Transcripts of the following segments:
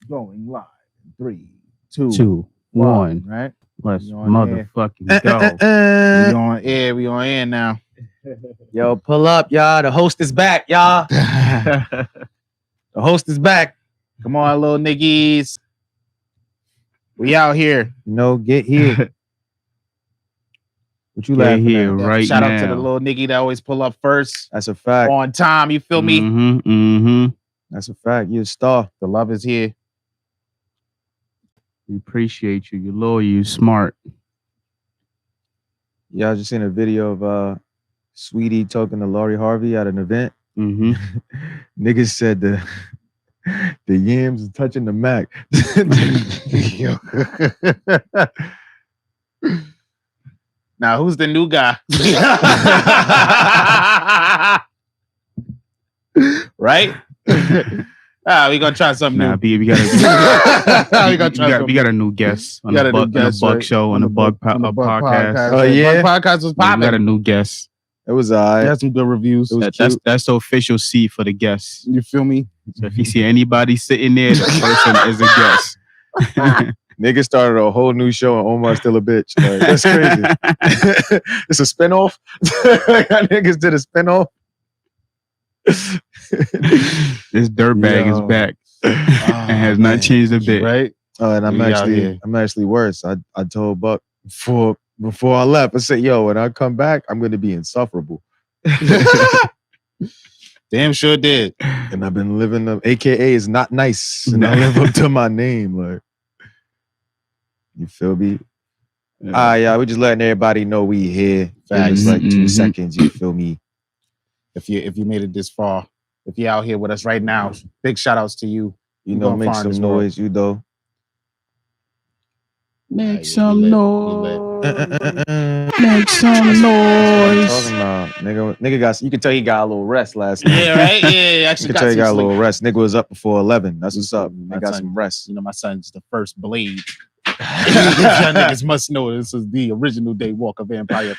Going live in 3, 2, Two, 1. one. Right? Let's We on air. motherfucking go. We on air. We on air now. Yo, pull up, y'all. The host is back, y'all. The host is back. Come on, little niggas. We out here. Get here. What you Get laughing here at? right Shout now. out to the little nigga that always pull up first That's a fact. on time. You feel me? Mm-hmm. That's a fact. You a star. The love is here. We appreciate you. You're loyal. You smart. Y'all just seen a video of Sweetie talking to Laurie Harvey at an event. Mm-hmm. Niggas said the yams is touching the Mac. Now, who's the new guy? Right? We gonna try something Nah, new. B, we got a new guest on the Bug Show on the Bug podcast. Oh, yeah? Bug podcast was We got a popping. new guest. It was all He right. had some good reviews. It was That's the official seat for the guest. You feel me? So if you see anybody sitting there, the person is a guest. Niggas started a whole new show and Omar's still a bitch. Like, that's crazy. It's a spinoff. Niggas did a spinoff. This dirtbag is Yo. back and has not changed a bit. Right? And I'm We out here. actually worse. I told Buck before I left, I said, yo, when I come back, I'm gonna be insufferable. Damn sure did. And I've been living the AKA is not nice. And I live up to my name. Like, you feel me? Yeah, we just letting everybody know we here. Facts. Just like 2 Mhm. seconds, you feel me? If you made it this far, if you're out here with us right now, big shout outs to you. You We know, gonna make find some this world. noise, you know. Make Yeah, some we lit. noise. Make Make some noise. Talking about nigga got. You can tell he got a little rest last night. Yeah, right? Yeah, You actually can got tell he some got a sleep. little rest. Nigga was up before 11. That's what's up. My They got son- some rest. You know, my son's the first blade. Y'all niggas must know this is the original Day Walker vampire.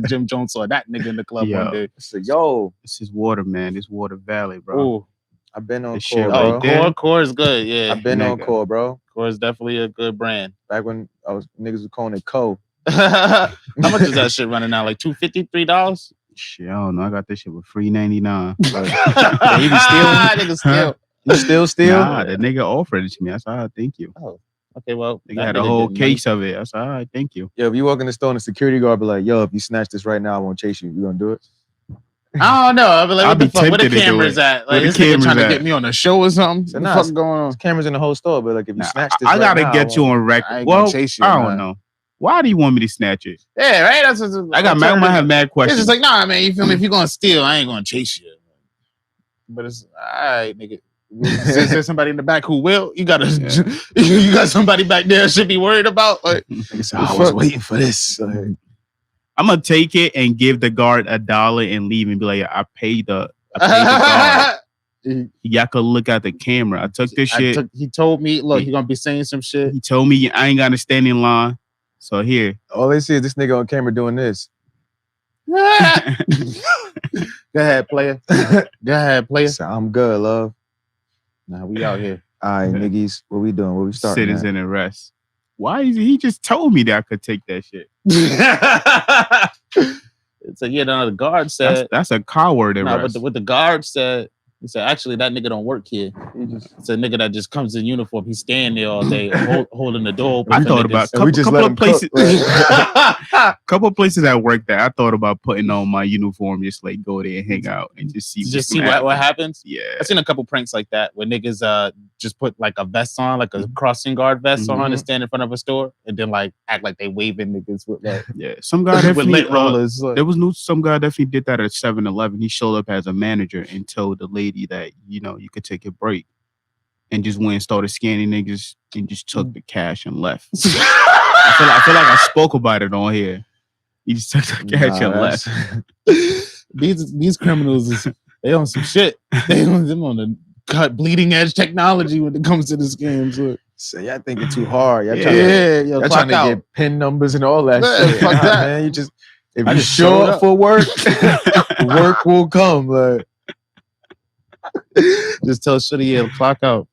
Jim Jones saw that nigga in the club Yo. one day. So, yo, This is water, man. This water valley, bro. Oh, I've been on This shit core, right bro. there. Core is good. Yeah, I've been on Nigga. core, bro. Core is definitely a good brand. Back when niggas was calling it Co. How much is that shit running now? Like $250, $3? Shit, I don't know. I got this shit with $3.99. you be stealing? Nigga steal. You still steal? Nah, the nigga offered it to me. I said, all right, thank you. Okay, well, Nigga that had a nigga whole getting money. case of it. I said, all right, thank you. Yo, if you walk in the store and the security guard be like, yo, if you snatch this right now, I won't chase you. You gonna do it? I don't know. I'll be like, I'll what the be fuck? Where the tempted to do cameras it. at? Where Like, the this nigga cameras trying to at? get me on a show or something? So What nah, the fuck going on? There's cameras in the whole store, but like if you Nah, snatch this I right gotta now, get you on I record. ain't Well, gonna chase you, I man. don't know. Why do you want me to snatch it? Yeah, right? That's just, I might have mad It's questions. just like, nah, man, you feel me? If you're gonna steal, I ain't gonna chase you. But it's all right, nigga. Is there somebody in the back who will? You gotta, you got somebody back there should be worried about. Like, I was waiting for this. Like, I'm gonna take it and give the guard $1 and leave and be like, I paid the guard. Y'all could look at the camera. I took this shit. He told me, look, you're gonna be saying some shit. He told me I ain't gotta stand in line. So here. all they see is this nigga on camera doing this. Go ahead, player. Go ahead, player. So I'm good, love. Nah, we out here. All right, niggas, what we doing? What we starting? at? Citizen arrest. Why is he just told me that I could take that shit? So yeah, no, the guard said. That's a coward No, arrest. what the guard said, he said, actually, that nigga don't work here. It's a nigga that just comes in uniform. He's standing there all day, holding the door open. I for thought niggas. about And we just couple let of him cook, places. right? Couple of places at work that I thought about putting on my uniform, just like go there and hang out and just see. Just see what happens. Yeah, I've seen a couple pranks like that where niggas just put like a vest on, like a crossing guard vest on, and stand in front of a store, and then like act like they waving niggas with like yeah. Some guy with definitely lit rollers. Like, there was some guy definitely did that at 7-Eleven. He showed up as a manager and told the lady that you could take a break, and just went and started scanning niggas and just took the cash and left. I feel like I spoke about it on here. He just took the cash and left. these criminals they on some shit. They on the cut bleeding edge technology when it comes to the scams. Look. So y'all thinking too hard. Y'all Yeah. trying to, Yo, y'all clock trying to out. get pin numbers and all that Yeah, shit. fuck Nah, that. man. You just if I you just show showed up up. for work, work will come. Like, Just tell Shitty, yeah, clock out.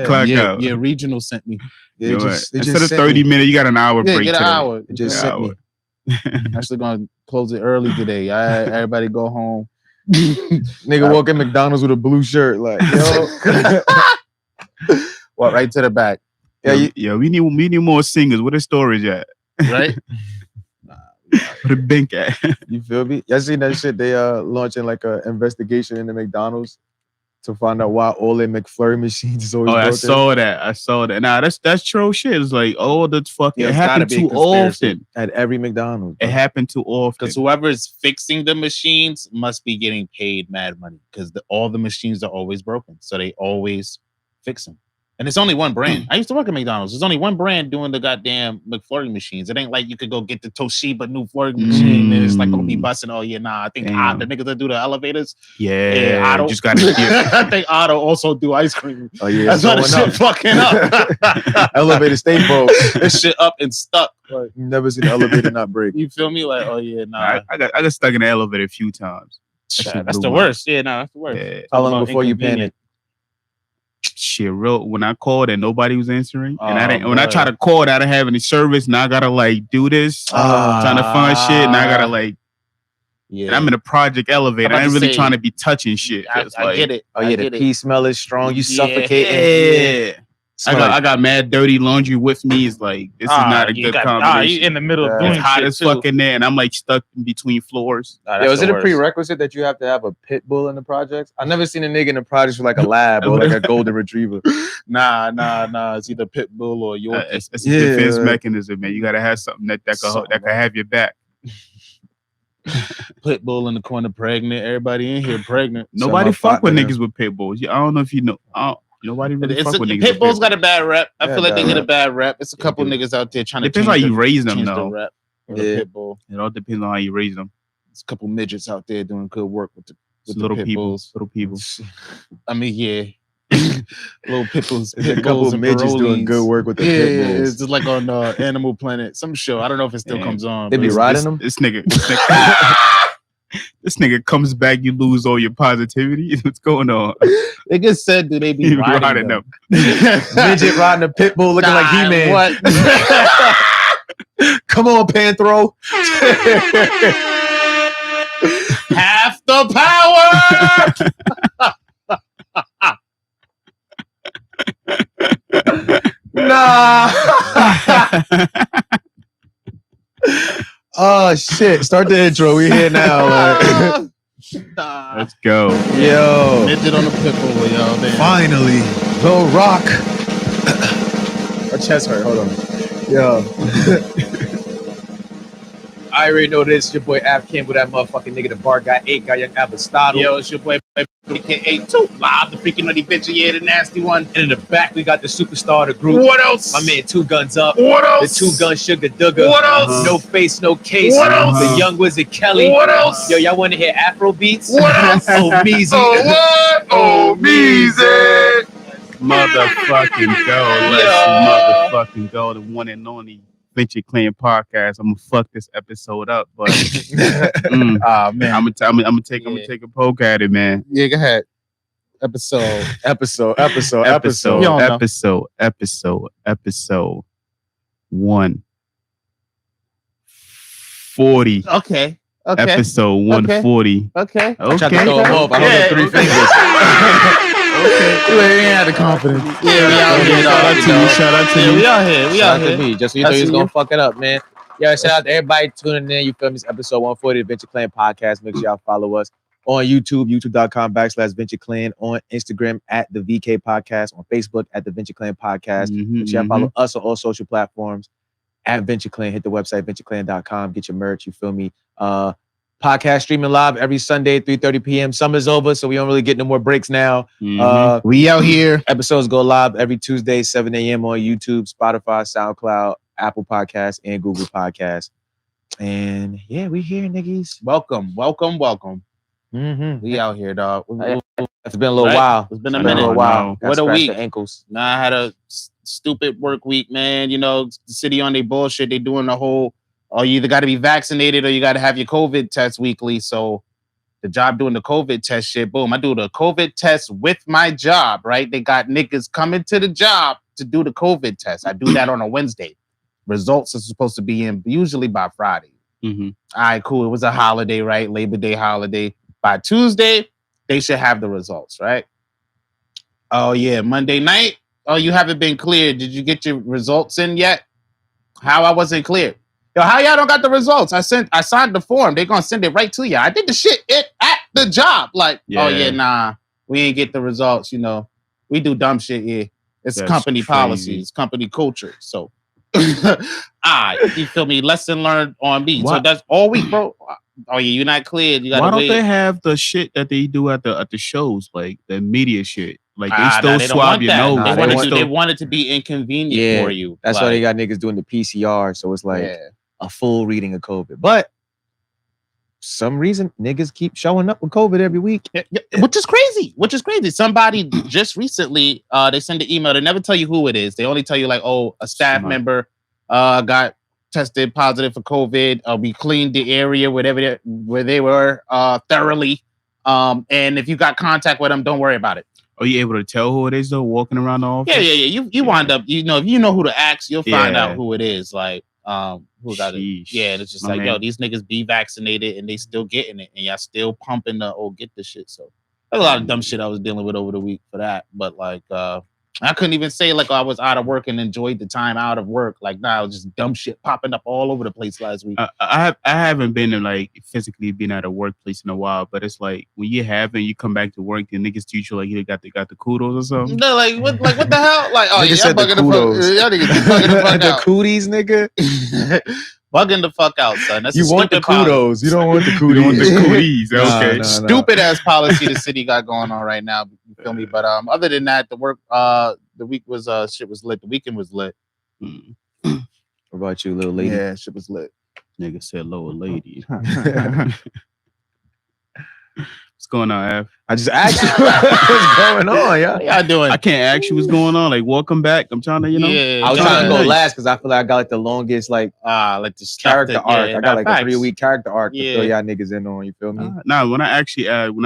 Clock yeah, out. Yeah, regional sent me. Yeah, Yo, it instead just of sent 30 me. minutes, you got an hour Yeah, break get an today. hour. It just sent me. Actually gonna close it early today. Everybody go home. Nigga walk in McDonald's with a blue shirt, like yo. Well, right to the back. Yeah, we need more singers. Where the storage at? Right? Where the bank at? You feel me? Y'all seen that shit? They launching like a investigation into McDonald's to find out why all their McFlurry machines is always broken. I saw that. Nah, that's true shit. It's like, oh, that's fucking. Yeah, it it's gotta happened be a too conspiracy. often. At every McDonald's. It happened too often. Because whoever's fixing the machines must be getting paid mad money. Because all the machines are always broken, so they always fix them. And it's only one brand. I used to work at McDonald's. There's only one brand doing the goddamn McFlurry machines. It ain't like you could go get the Toshiba new Flurry machine and it's like gonna be busting. Oh yeah, nah. I think the niggas that do the elevators. Yeah, Otto. just gotta. I think Otto also do ice cream. Oh yeah, that's why the shit fucking up. Elevator stay broke. This shit up and stuck. Like, you never seen the elevator not break. You feel me? Like, oh yeah, nah. I got stuck in the elevator a few times. That's the worst. Yeah, nah, that's the worst. Yeah. How long before you panic? Shit, real. When I called and nobody was answering, and I didn't. When I man. try to call, I didn't have any service. Now I gotta like do this, trying to find shit. And I gotta like. Yeah, And I'm in a project elevator. I ain't really trying to be touching shit. I get it. Oh yeah, the pee smell is strong. You suffocating. Yeah. I got mad dirty laundry with me. It's like this is not a good combination. You in the middle of doing it's hot shit as too. fuck in there, and I'm like stuck in between floors. Yo, is it a prerequisite that you have to have a pit bull in the projects? I've never seen a nigga in the projects with like a lab or like a golden retriever. Nah. It's either pit bull or Yorkie. It's a defense mechanism, man. You gotta have something that can have your back. Pit bull in the corner, pregnant. Everybody in here pregnant. Nobody fuck with niggas with pit bulls. I don't know if you know. Nobody really fuck with niggas. Pit bulls got a bad rep. I feel like they bad get a bad rep. It's a couple niggas out there trying to. Depends how you raise them, change though. The rep with Yeah. a pit bull. It all depends on how you raise them. There's a couple midgets out there doing good work with the Little pit people. bulls. Little people. I mean, yeah. Little pit bulls. There's a couple of midgets doing good work with the pit bulls. It's just like on Animal Planet, some show. I don't know if it still comes on. They be riding them. This nigga. This nigga comes back, you lose all your positivity. What's going on? They just said, do they be riding them? Midget riding a pit bull looking like He-Man. What? Come on, Panthro. Half the power. Nah. Oh shit! Start the intro. We here now. Like. Let's go. Yo. Midget on the pit bull, yo. Man. Finally, the Rock. Our chest hurt. Hold on. Yo. I already know this. Your boy Av Campbell, that motherfucking nigga, the bar guy, 8 guy, young Avastado. Yo, it's your boy AK82. Live, the freaking nutty bitch, yeah, the nasty one. And in the back, we got the superstar of the group. What else? My man, 2 Guns Up. What else? The 2 Gun Sugar Dugger. What else? No Face, No Case. What else? The Young Wizard Kelly. What else? Yo, y'all want to hear Afro beats? What else? Oh, Meezy. Oh, what? Oh, Meezy. Motherfucking go. Let's motherfucking go. The one and only Venture Clan podcast. I'm gonna fuck this episode up, but Man, I'm gonna take a poke at it, man. Yeah, go ahead. Episode. Episode 140. Okay. Episode 140. Okay. I tried to throw him off. I held up 3 fingers. Okay. You ain't had the confidence. Yeah, we out here. Shout out to you. We out here. Shout out to me. Just so you know, he's gonna fuck it up, man. Yo, shout out to everybody tuning in. You feel me? It's episode 140 of the Venture Clan podcast. Make sure y'all follow us on YouTube, youtube.com/Venture Clan, on Instagram at the VK Podcast, on Facebook at the Venture Clan Podcast. Make sure y'all follow us on all social platforms at Venture Clan. Hit the website, ventureclan.com. Get your merch. You feel me? Podcast streaming live every Sunday, 3:30 p.m. Summer's over, so we don't really get no more breaks now. We out here. Episodes go live every Tuesday, 7 a.m. on YouTube, Spotify, SoundCloud, Apple Podcasts, and Google Podcasts. And yeah, we here, niggas. Welcome. Mm-hmm. We out here, dog. It's been a little while. It's been a minute. Got What a week. the ankles. Nah, I had a stupid work week, man. You know, the city on their bullshit. They doing the whole, you either got to be vaccinated or you got to have your COVID test weekly. So the job doing the COVID test shit. Boom, I do the COVID test with my job, right? They got niggas coming to the job to do the COVID test. I do that on a Wednesday. Results are supposed to be in usually by Friday. Mm-hmm. All right, cool. It was a holiday, right? Labor Day holiday. By Tuesday, they should have the results, right? Oh, yeah. Monday night. Oh, you haven't been cleared. Did you get your results in yet? How I wasn't cleared? Yo, how y'all don't got the results? I signed the form. They're gonna send it right to you. I did the shit at the job. Like, oh yeah, nah, we ain't get the results. You know, we do dumb shit here. It's That's company crazy. policy, it's company culture. So, you feel me? Lesson learned on me. What? So that's all week, bro. Oh yeah, you're not cleared. You gotta Why don't wait. they have the shit that they do at the shows, like the media shit? Like they Nah, still they don't swab want your that. nose. They want it to be inconvenient for you. That's why they got niggas doing the PCR. So it's like a full reading of COVID. But some reason niggas keep showing up with COVID every week. Which is crazy. Somebody just recently, they send an email. They never tell you who it is. They only tell you like, oh, a staff member got tested positive for COVID. We cleaned the area where they were thoroughly. And if you got contact with them, don't worry about it. Are you able to tell who it is though? Walking around the office? Yeah. You wind up, if you know who to ask, you'll find out who it is. Like, who got it? Yeah, and it's just like, yo, these niggas be vaccinated and they still getting it, and y'all still pumping the get the shit. So there's a lot of dumb shit I was dealing with over the week for that. But like, I couldn't even say like I was out of work and enjoyed the time out of work. Like, nah, it was just dumb shit popping up all over the place last week. I haven't been in like physically been at a workplace in a while, but it's like when you have and you come back to work, the niggas teach you like you got the kudos or something. No, like what the hell? Like, oh, Niggas yeah, bugging the fuck. Y'all niggas bugging the fuck the out. cooties, nigga. Bugging the fuck out, son. That's You want the kudos. You don't want the cooties. You want the cooties. Okay. Stupid ass policy the city got going on right now. You feel me? But other than that, the week was shit was lit. The weekend was lit. What about you, little lady? Yeah, shit was lit. Nigga said lower lady. What's going on, Av? I just asked you what's going on, yo. Y'all doing? I can't ask you what's going on. Like, welcome back. I'm trying to, Yeah, I was trying to go nice. last because I feel like I got like the longest like this character arc. I got like a 3-week character arc to Yeah. throw y'all niggas in on. You feel me? Nah, when I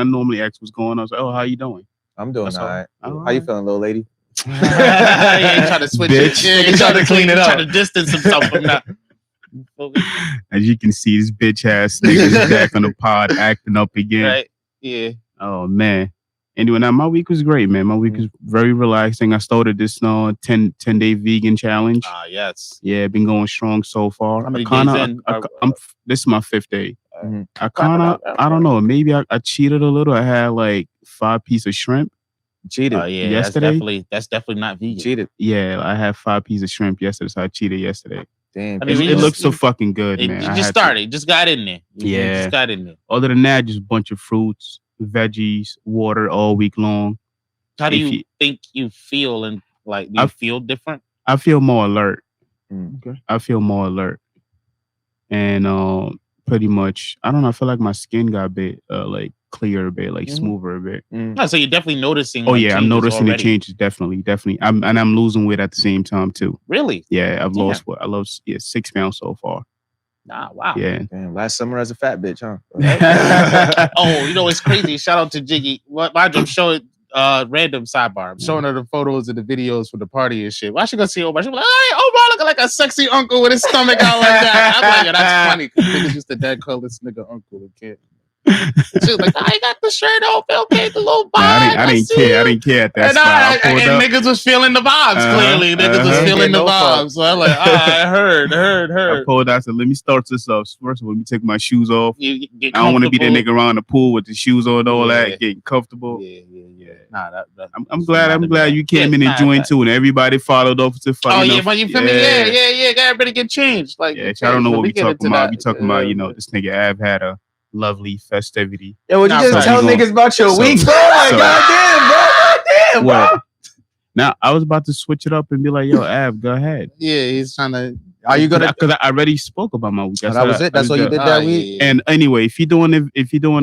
normally ask what's going on, I was like, oh, how you doing? I'm doing That's all right. all How you right. feeling, little lady? Yeah, he trying to switch Bitch. it. Yeah, he trying to clean it up. Trying to distance himself from that. As you can see, this bitch ass nigga's back on the pod acting up again. Right? Yeah. Oh man. Anyway, now my week was great, man. My week was very relaxing. I started this 10-day vegan challenge. Yes. Yeah, been going strong so far. How many days in? This is my 5th day. Mhm. I don't know. Maybe I cheated a little. I had like 5 pieces of shrimp. Cheated. Yeah, yesterday. that's definitely not vegan. Cheated. Yeah, I had 5 pieces of shrimp yesterday, so I cheated yesterday. Damn. I mean, It looks so fucking good, man. You I just had to- started. Just got in there. You Yeah. just got in there. Other than that, just a bunch of fruits, veggies, water all week long. How do If you you- think you feel? And like, do you feel different? I feel more alert. Okay. I feel more alert. And pretty much, I don't know, I feel like my skin got a bit like clearer a bit, like smoother a bit. No, so you're definitely noticing. Oh like, yeah, I'm changes noticing already. the changes, definitely. I'm losing weight at the same time too. Really? Yeah, I've Damn. lost what? I lost 6 pounds so far. Nah, wow. Yeah. Damn, last summer as a fat bitch, huh? Oh, you know it's crazy. Shout out to Jiggy. What my job showing random sidebar. I'm showing her the photos and the videos for the party and shit. Why she gonna see Omar? She be like, hey, Omar looking like a sexy uncle with his stomach out like that. I'm like, yeah, that's funny. Nigga's just a dead colorless nigga uncle and kid. She was like, I got the shirt off, okay, the little vibe. I didn't care. I didn't care at that And, spot. I pulled up. niggas was feeling the vibes, clearly. Niggas was feeling the No fuck. vibes. So I'm like, I heard. I pulled out. I said, let me start this off. First of all, let me take my shoes off. You get I don't want to be that comfortable. nigga around the pool with the shoes on and all Yeah. that, getting comfortable. Yeah. Nah, I'm glad you came in and joined too, and everybody followed up to Oh yeah, but you feel me? Yeah. Everybody get changed. Like, Yeah, I don't know what we get talking into about. that. We talking about, this nigga Av had a lovely festivity. Yo, would you Nah, just bro, tell you niggas about your so- week, bro? Like, so- goddamn, bro. Goddamn, bro. What? Now I was about to switch it up and be like, yo, Av, go ahead. Yeah, he's trying to. Are you gonna? Because I already spoke about my week. Oh, that was it. That's what you did that week. And anyway, if you're doing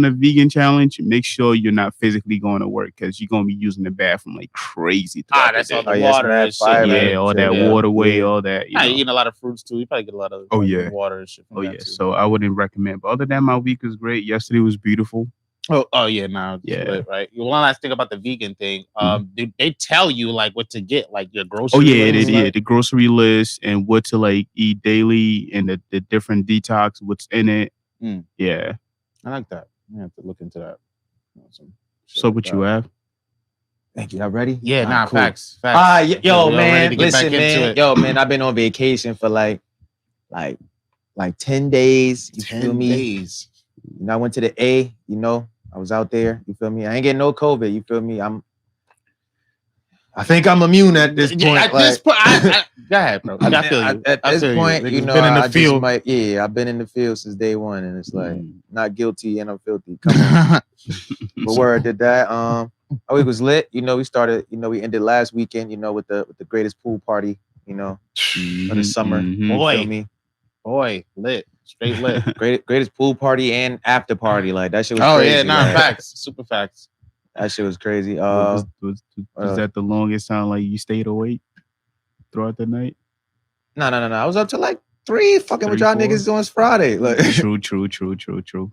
a vegan challenge, make sure you're not physically going to work because you're gonna be using the bathroom like crazy. throughout That's the all day. the yes, water man, and shit. fire, Yeah, all that Yeah. waterway, all that. You're eating a lot of fruits too. You probably get a lot of Oh, yeah. water and shit. From Oh that yeah, too. so I wouldn't recommend. But other than my week was great. Yesterday was beautiful. Oh yeah, nah, Yeah. lit, right. One last thing about the vegan thing. They tell you like what to get, like your grocery. Oh yeah, list, like- the grocery list and what to like eat daily and the different detox, what's in it. Yeah. I like that. I have to look into that. Some shit So like what that. you have? Thank you. Y'all ready? Yeah, Nah, cool. facts. Yo, We all ready man. to get Listen, back into man. it. Yo, man. I've been on vacation for like 10 days. You feel 10 me? days. You know, I went to the A. You know, I was out there. You feel me? I ain't getting no COVID. You feel me? I think I'm immune at this point. At this point, go ahead, bro. I feel you. At this point, you know, been in the I field. just might. Yeah, I've been in the field since day one, and it's like not guilty and I'm filthy. Come on. But word did that. Our week was lit. You know, we started. You know, we ended last weekend. You know, with the greatest pool party. You know, of the summer. You feel me? Boy, lit, straight lit. Greatest pool party and after party. Like that shit was Oh crazy. yeah, nah, like, facts, super facts. That shit was crazy. Was that the longest time like you stayed awake throughout the night? No. I was up till like 3 fucking with 3, y'all 4? niggas on Friday. Like True.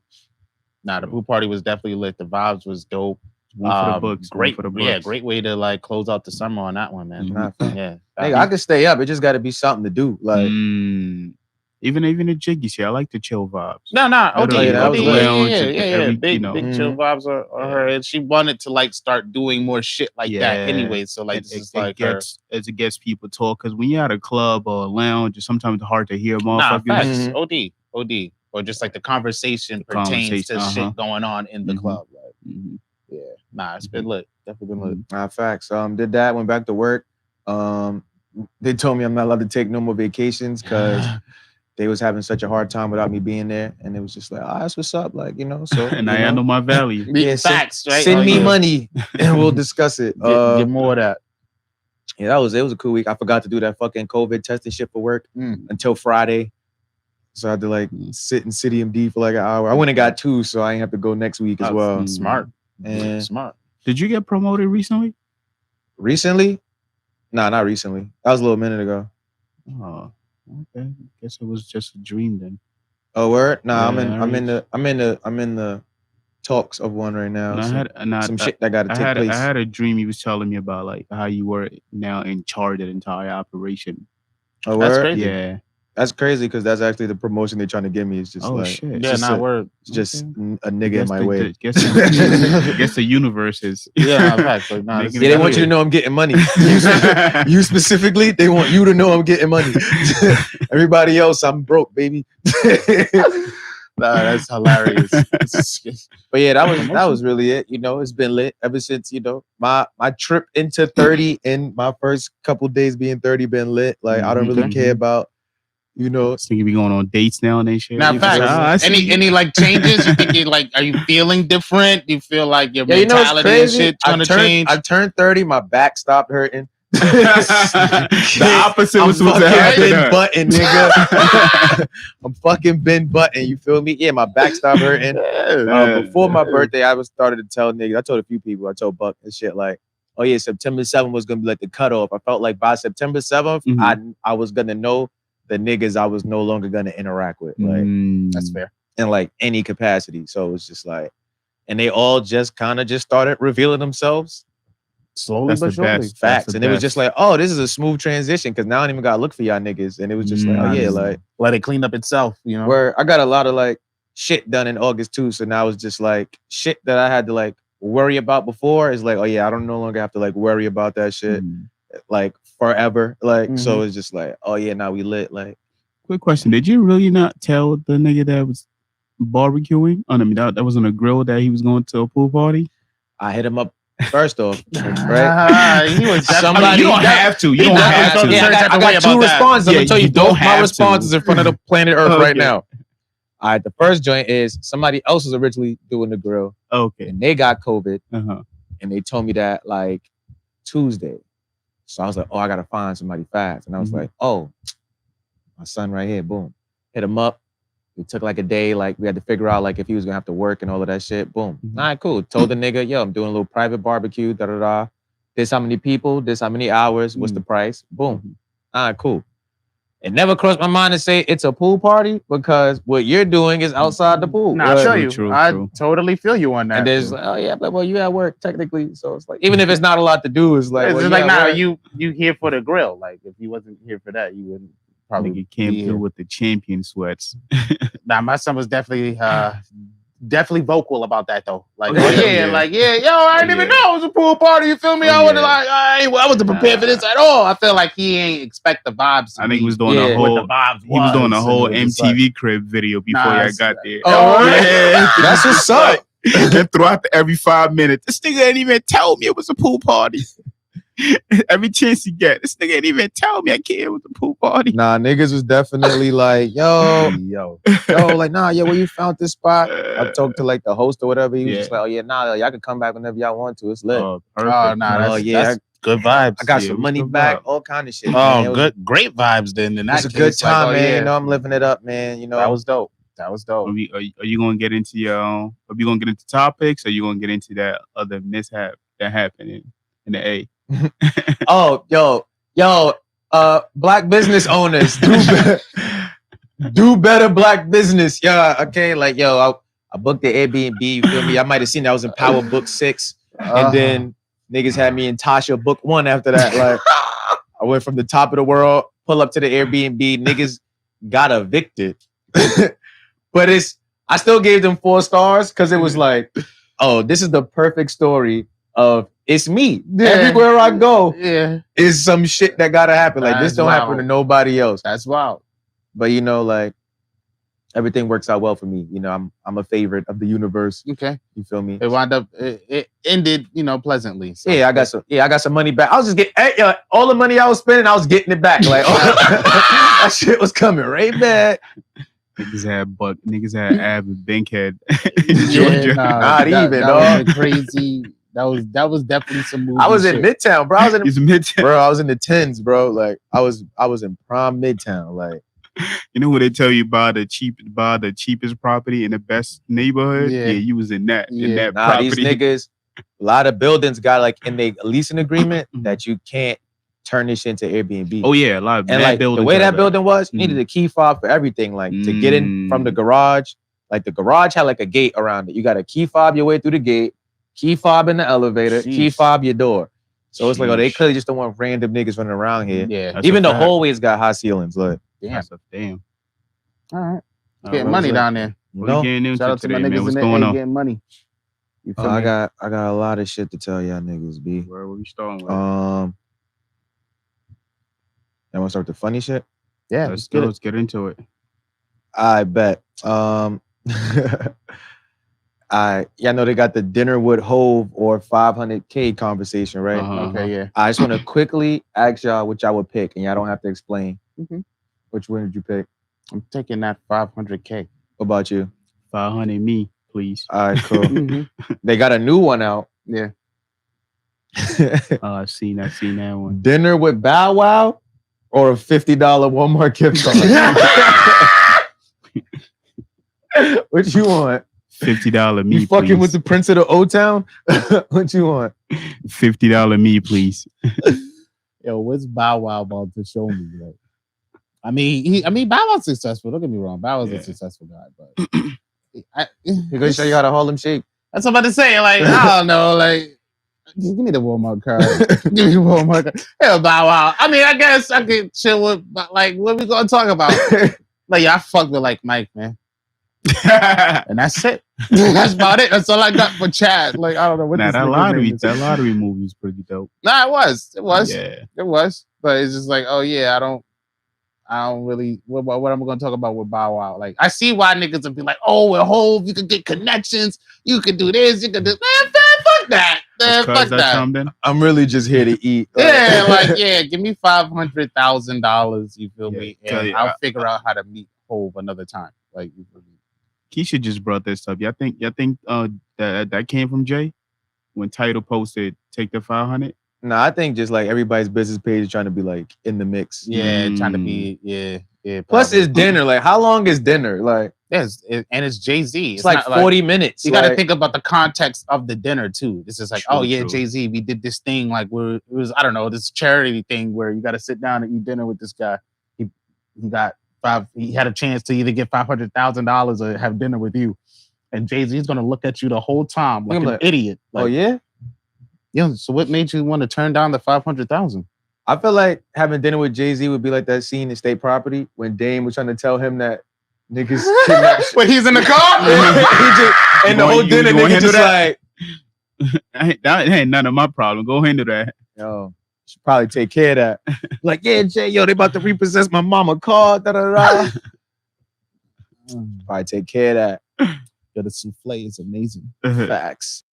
Nah, the pool party was definitely lit. The vibes was dope. One for the books. Great, One for the books. yeah, great way to like close out the summer on that one, man. Nah, Yeah, nigga, I could stay up. It just got to be something to do. Like even the jiggy shit. I like the chill vibes. No, OD, Literally, that was lit. yeah. Big chill Mhm. vibes are her, and she wanted to like start doing more shit like that anyway. So like, it gets people talk because when you're at a club or a lounge, sometimes it's hard to hear nah, motherfuckers. facts, OD, or just like the conversation pertains to shit going on in the club. Like, yeah, nah, it's been lit. Definitely been lit. Nah, facts. Did that. Went back to work. They told me I'm not allowed to take no more vacations because they was having such a hard time without me being there, and it was just like, that's what's up, like, you know. So and I handle my value. Yeah, facts, right? Send me money, and we'll discuss it. Get more of that. Yeah, it was a cool week. I forgot to do that fucking COVID testing shit for work until Friday, so I had to like sit in City MD for like an hour. I went and got 2, so I ain't have to go next week as well. Smart, and smart. Did you get promoted recently? Recently? Nah, not recently. That was a little minute ago. Oh, okay. Guess it was just a dream then. Oh, word? Nah, Yeah, I'm in the talks of one right now. Some shit that got to take place. I had a dream you was telling me about, like how you were now in charge of the entire operation. Oh, that's word? crazy. Yeah, that's crazy because that's actually the promotion they're trying to give me. It's just shit. Yeah, not word. It's just a nigga in my way. Guess the universe is. Yeah, facts. Like, nah, they want you to know I'm getting money. You specifically, they want you to know I'm getting money. Everybody else, I'm broke, baby. Nah, that's hilarious. But yeah, that was really it. You know, it's been lit ever since, you know, my trip into 30 and my first couple days being 30 been lit. Like I don't really care about, you know. So you be going on dates now and shit. Now, facts. Any like changes? You think you like? Are you feeling different? You feel like your mentality and shit trying to change? I turned 30. My back stopped hurting. The opposite was fucking happening. Ben Button, nigga. I'm fucking Ben Button. You feel me? Yeah, my back stopped hurting. Before my birthday, I started to tell niggas. I told a few people. I told Buck and shit like, oh yeah, September 7th was gonna be like the cutoff. I felt like by September 7th, I was gonna know the niggas I was no longer gonna interact with. Like that's fair. In like any capacity. So it was just like, and they all just kind of just started revealing themselves. Slowly but surely. Facts. And it was just like, oh, this is a smooth transition because now I don't even gotta look for y'all niggas. And it was just like, oh yeah, like let it clean up itself, you know. Where I got a lot of like shit done in August too. So now it's just like shit that I had to like worry about before is like, oh yeah, I don't no longer have to like worry about that shit like forever. Like so it's just like, oh yeah, now we lit. Like, quick question. Did you really not tell the nigga that was barbecuing? I mean, that was on a grill that he was going to a pool party? I hit him up first off, right? He was somebody. You don't have to. You don't have to. Yeah, I got 2 responses. I'm gonna tell you both my responses in front of the planet Earth right now. All right, the first joint is somebody else was originally doing the grill. Okay. And they got COVID. And they told me that like Tuesday. So I was like, oh, I gotta find somebody fast. And I was like, oh, my son right here, boom. Hit him up. It took like a day, like we had to figure out like if he was gonna have to work and all of that shit. Boom. All right, cool. Told the nigga, yo, I'm doing a little private barbecue, da-da-da. This how many people, this how many hours, what's the price? Boom. All right, cool. It never crossed my mind to say it's a pool party because what you're doing is outside the pool. Nah, I Like, feel you. True, I true. totally feel you on that. and there's like, oh yeah, but well, you at work technically, so it's like even if it's not a lot to do, it's like it's well, just you like, at nah, work. you here for the grill. Like, if you wasn't here for that, you wouldn't probably Nigga came be through here. with the champion sweats. Nah, my son was definitely vocal about that though. Like, Oh, yeah. like, yo, I didn't even know it was a pool party. You feel me? I was like, I wasn't prepared for this at all. I feel like he ain't expect the vibes. I think he was doing Yeah. a what whole. the vibes He was doing a and whole it was just like, MTV crib video before Nah, y'all it's- got there. Oh, yeah, that's what's up. And throughout every 5 minutes, this nigga didn't even tell me it was a pool party. Every chance he get, this nigga didn't even tell me I can't. It was a pool party. Nah, niggas was definitely like, yo, yo, like, nah, yeah, where you found this spot? I talked to like the host or whatever. He was Yeah. just like, oh yeah, nah, y'all can come back whenever y'all want to. It's lit. Oh, oh perfect. nah, Oh, that's, yeah, that's good vibes. I got yeah, some we money good back, vibe. all kind of shit. man. It was, Great vibes then. In it was that a good case, like, time, oh, man. yeah, You know, I'm living it up, man. You know, that was dope. That was dope. Are you gonna get into your? Are you gonna get into topics? Or are you gonna get into that other mishap that happened in the A? oh, yo, black business owners do better, black business. Yeah, okay, like yo, I booked the Airbnb. You feel me? I might have seen that I was in Power Book 6, and then niggas had me in Tasha Book 1 after that. Like I went from the top of the world, pull up to the Airbnb, niggas got evicted. But I still gave them 4 stars because it was like, oh, this is the perfect story of it's me. Yeah. Everywhere I go yeah, is some shit that gotta happen. Like this That's don't happen wild. to nobody else. that's wild. But you know, like everything works out well for me. You know, I'm a favorite of the universe. Okay, You feel me? it wound up. It ended, pleasantly. So. Yeah, I got some money back. I was just getting all the money I was spending, I was getting it back. Like that shit was coming right back. Niggas had Ab and Bankhead in Yeah, Georgia. nah, Not even, that dog. was a crazy. That was definitely some movie I was in shit. Midtown, bro. I was in He's Midtown. bro. I was in the 10s, bro. Like I was in prime Midtown. Like You know when they tell you buy the cheapest property in the best neighborhood? Yeah. Yeah, you was in that Yeah. that nah, these property. niggas. A lot of buildings got like in their leasing agreement that you can't turn this into Airbnb. Oh yeah, a lot of And mad like the buildings way have that building was, you needed a key fob for everything. Like to get in from the garage, like the garage had like a gate around it. You got to key fob your way through the gate, key fob in the elevator, key Sheesh. fob your door. So it's like, oh, they Sheesh. clearly just don't want random niggas running around here. Yeah. That's Even a the fact. hallways got high ceilings. Like, Damn. That's a damn. All right. All Getting right, money so down there. you what know, we getting into Shout out to my today, man? niggas What's in going the A on? getting money. You feel I me? got a lot of shit to tell y'all niggas, B. Where we starting with? I want to start with the funny shit. Yeah. Let's go. Let's get into it. I bet. Y'all know they got the dinner with Hove or 500K conversation, right? Uh-huh. Okay. Yeah. I just want to quickly ask y'all which y'all would pick, and y'all don't have to explain. Mhm. Which one did you pick? I'm taking that 500K. What about you? 500 me, please. All right, cool. Mhm. They got a new one out. Yeah. I've seen that one. Dinner with Bow Wow or a $50 Walmart gift card? What you want? $50 me, You fucking please. with the Prince of the O-Town? What you want? $50 me, please. Yo, what's Bow Wow about to show me? Like, I mean, Bow Wow's successful. Don't get me wrong. Bow Wow's Yeah. a successful guy, but He gonna show you how to Harlem Shake. that's what I'm about to say. Like, I don't know. Like, just give me the Walmart card. Give me the Walmart card. Hell, Bow Wow. I mean, I guess I could chill with, like, what we gonna talk about? Like, yeah, I fucked with like Mike, man, and that's it. That's about it. That's all I got for Chad. Like, I don't know what Nah, this that nigga's name is. lottery movie is pretty dope. Nah, it was. Yeah. It was. But it's just like, oh yeah, I don't really. What am I gonna talk about with Bow Wow? Like, I see why niggas would be like, oh, with Hove, you could get connections, you could do this, you could do. Man, fuck that. Man, fuck that. Something. I'm really just here to eat. Yeah, like, yeah, give me $500,000. You feel Yeah, me? tell And you, I'll figure out how to meet Hove another time. Like, you feel me? Keisha just brought this up. Y'all think that came from Jay when Title posted take the 500? Nah, I think just like everybody's business page is trying to be like in the mix. Yeah, trying to be. Yeah. Plus, probably. it's dinner. Like, how long is dinner? Like, Yes, and it's Jay-Z. it's like not 40 minutes. You got to Like, think about the context of the dinner too. This is like, True, oh yeah, true. Jay-Z, we did this thing like where it was, I don't know, this charity thing where you got to sit down and eat dinner with this guy. he had a chance to either get $500,000 or have dinner with you. And Jay-Z's gonna look at you the whole time like an idiot. Like, oh yeah? Yeah. So what made you want to turn down the $500,000? I feel like having dinner with Jay-Z would be like that scene in State Property when Dame was trying to tell him that niggas kidnapped. When he's in the car? And the whole dinner nigga just like, that ain't none of my problem. Go handle that. yo, should probably take care of that. Like, yeah, Jay, yo, they about to repossess my mama car. Da da da. Probably take care of that. Yo, the souffle is amazing. Facts.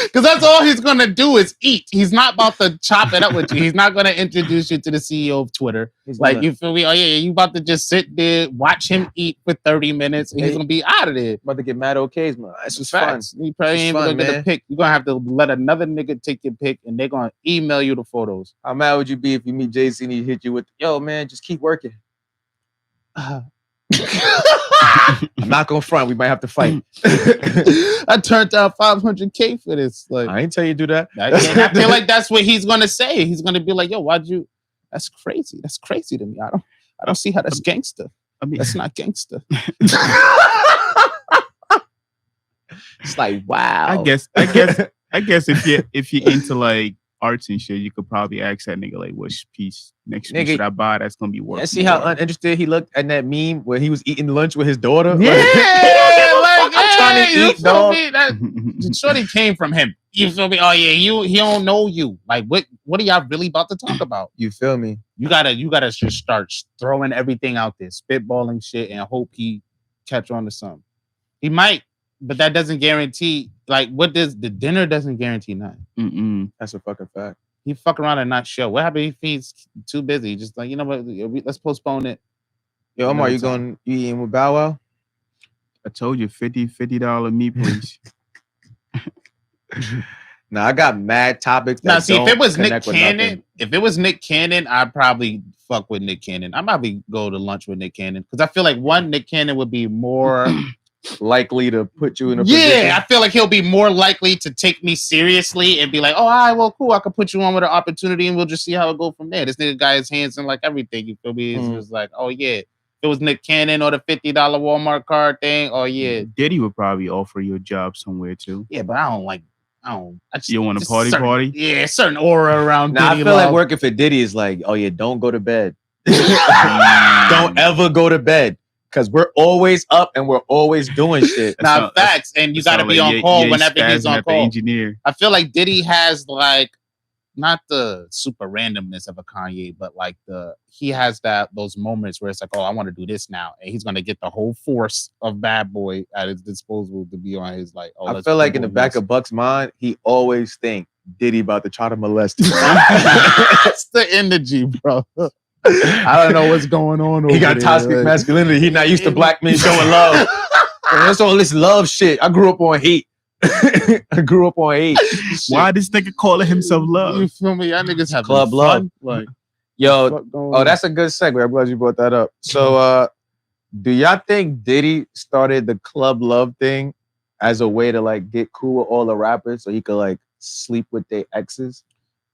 Because that's all he's gonna do is eat. He's not about to chop it up with you. He's not gonna introduce you to the CEO of Twitter. Like, you feel me? Oh yeah, you about to just sit there, watch him eat for 30 minutes, and he's gonna be out of there. About to get mad okays, man. This was fun. You probably ain't gonna get a pic. You're gonna have to let another nigga take your pic, and they're gonna email you the photos. How mad would you be if you meet Jay-Z and he hit you with, yo, man, just keep working? I'm not gonna front. We might have to fight. I turned down $500K for this. Like, I ain't tell you to do that. I feel like that's what he's gonna say. He's gonna be like, "Yo, why'd you? That's crazy. That's crazy to me. I don't see how that's gangster. I mean, that's not gangster." It's like, wow. I guess if you're into like arts and shit, you could probably ask that nigga like, "Which piece next piece should I buy that's gonna be worth?" Yeah, see how uninterested he looked at that meme where he was eating lunch with his daughter. Yeah, like, I'm trying to eat, dog. Shorty came from him. You feel me? Oh yeah, he don't know you. Like, what are y'all really about to talk about? You feel me? You gotta just start throwing everything out there, spitballing shit, and hope he catch on to something. He might, but that doesn't guarantee. Like, the dinner doesn't guarantee nothing. That's a fucking fact. He fuck around and not show. What happened if he's too busy? Just like, you know what? Let's postpone it. Yo, Omar, you eating with Bow Wow? I told you $50 meat, please. Now I got mad topics. Now, see, if it was Nick Cannon, I'd probably fuck with Nick Cannon. I'd probably go to lunch with Nick Cannon because I feel like Nick Cannon would be more likely to put you in a position. Yeah, I feel like he'll be more likely to take me seriously and be like, "Oh, all right, well, cool. I could put you on with an opportunity, and we'll just see how it go from there." This nigga got his hands in like everything. You feel me? It's just like, oh yeah, if it was Nick Cannon or the $50 Walmart card thing. Oh yeah, Diddy would probably offer you a job somewhere too. Yeah, but I just, you want a party? Yeah, certain aura around. Now Diddy I feel like working for Diddy is like, oh yeah, don't go to bed. Don't ever go to bed. Because we're always up and we're always doing shit. Now, facts. And you got to be on call whenever he's on call. Engineer. I feel like Diddy has like, not the super randomness of a Kanye, but like he has those moments where it's like, oh, I want to do this now. And he's going to get the whole force of Bad Boy at his disposal to be on his like, oh, I feel like in the back of Buck's mind, he always think Diddy about to try to molest him. That's the energy, bro. I don't know what's going on over He got there, toxic masculinity. He not used to black men showing love. That's all this love shit. I grew up on hate. Why this nigga calling himself love? You feel me? Y'all niggas have club love. Like, yo, that's a good segue. I'm glad you brought that up. So, do y'all think Diddy started the club love thing as a way to like get cool with all the rappers so he could like sleep with their exes?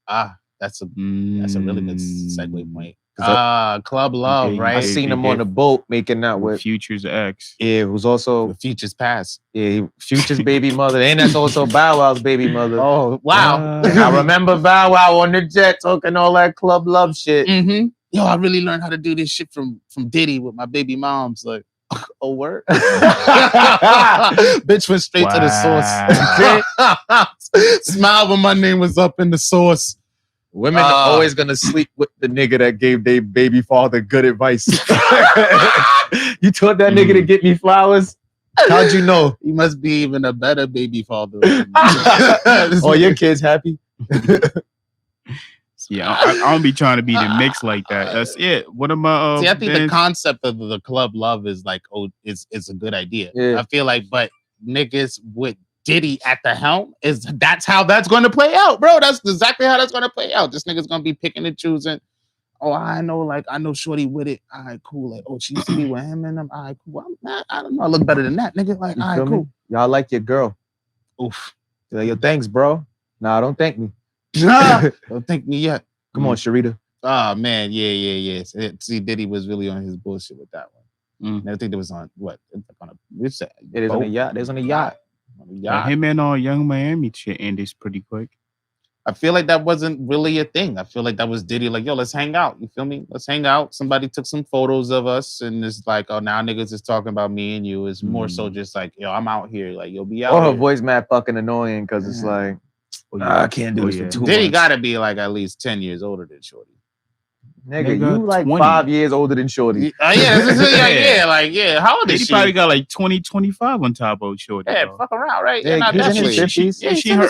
That's a really good segue point. Club love, Okay, right? I seen him on the boat making out with Future's ex. Yeah, it was also Future's past. Yeah, Future's baby mother, and that's also Bow Wow's baby mother. Oh wow! I remember Bow Wow on the jet talking all that club love shit. Mm-hmm. Yo, I really learned how to do this shit from Diddy with my baby moms. Like, oh word, bitch went straight to the source. Smile when my name was up in the source. Women are always gonna sleep with the nigga that gave their baby father good advice. You told that nigga to get me flowers? How'd you know? He must be even a better baby father. Oh, your kid's happy? Yeah, I don't be trying to be the mix like that. That's it. What am I? See, I think the concept of the club love is like, it's a good idea. Yeah. I feel like, but niggas with Diddy at the helm that's how that's going to play out, bro. That's exactly how that's going to play out. This nigga's going to be picking and choosing. Oh, I know Shorty with it. All right, cool. Like, oh, she used to be with him and them. All right, cool. I don't know. I look better than that, nigga. Like, all right, cool. Y'all like your girl. Oof. Like, yo, thanks, bro. Nah, don't thank me. Nah, don't thank me yet. Come on, Sharita. Oh man, yeah. See, Diddy was really on his bullshit with that one. Mm. And I think it was on what? On a, it's a It is on a boat? yacht. It was on a yacht. On a Yeah, yacht. him and Young Miami shit ended pretty quick. I feel like that wasn't really a thing. I feel like that was Diddy, like, yo, let's hang out. You feel me? Let's hang out. Somebody took some photos of us, and it's like, oh, now niggas is talking about me and you. It's more so just like, yo, I'm out here. Like, you'll be out Or her here. voice mad fucking annoying because it's like, I can't do this for 2 months. Diddy gotta be like at least 10 years older than Shorty. Nigga, you like 20. 5 years older than Shorty. Yeah. How old is Diddy she? probably got like 25 on top of Shorty. Yeah, though. fuck around, right? Yeah, Nah, he's in his definitely. 50s. Yeah, she in her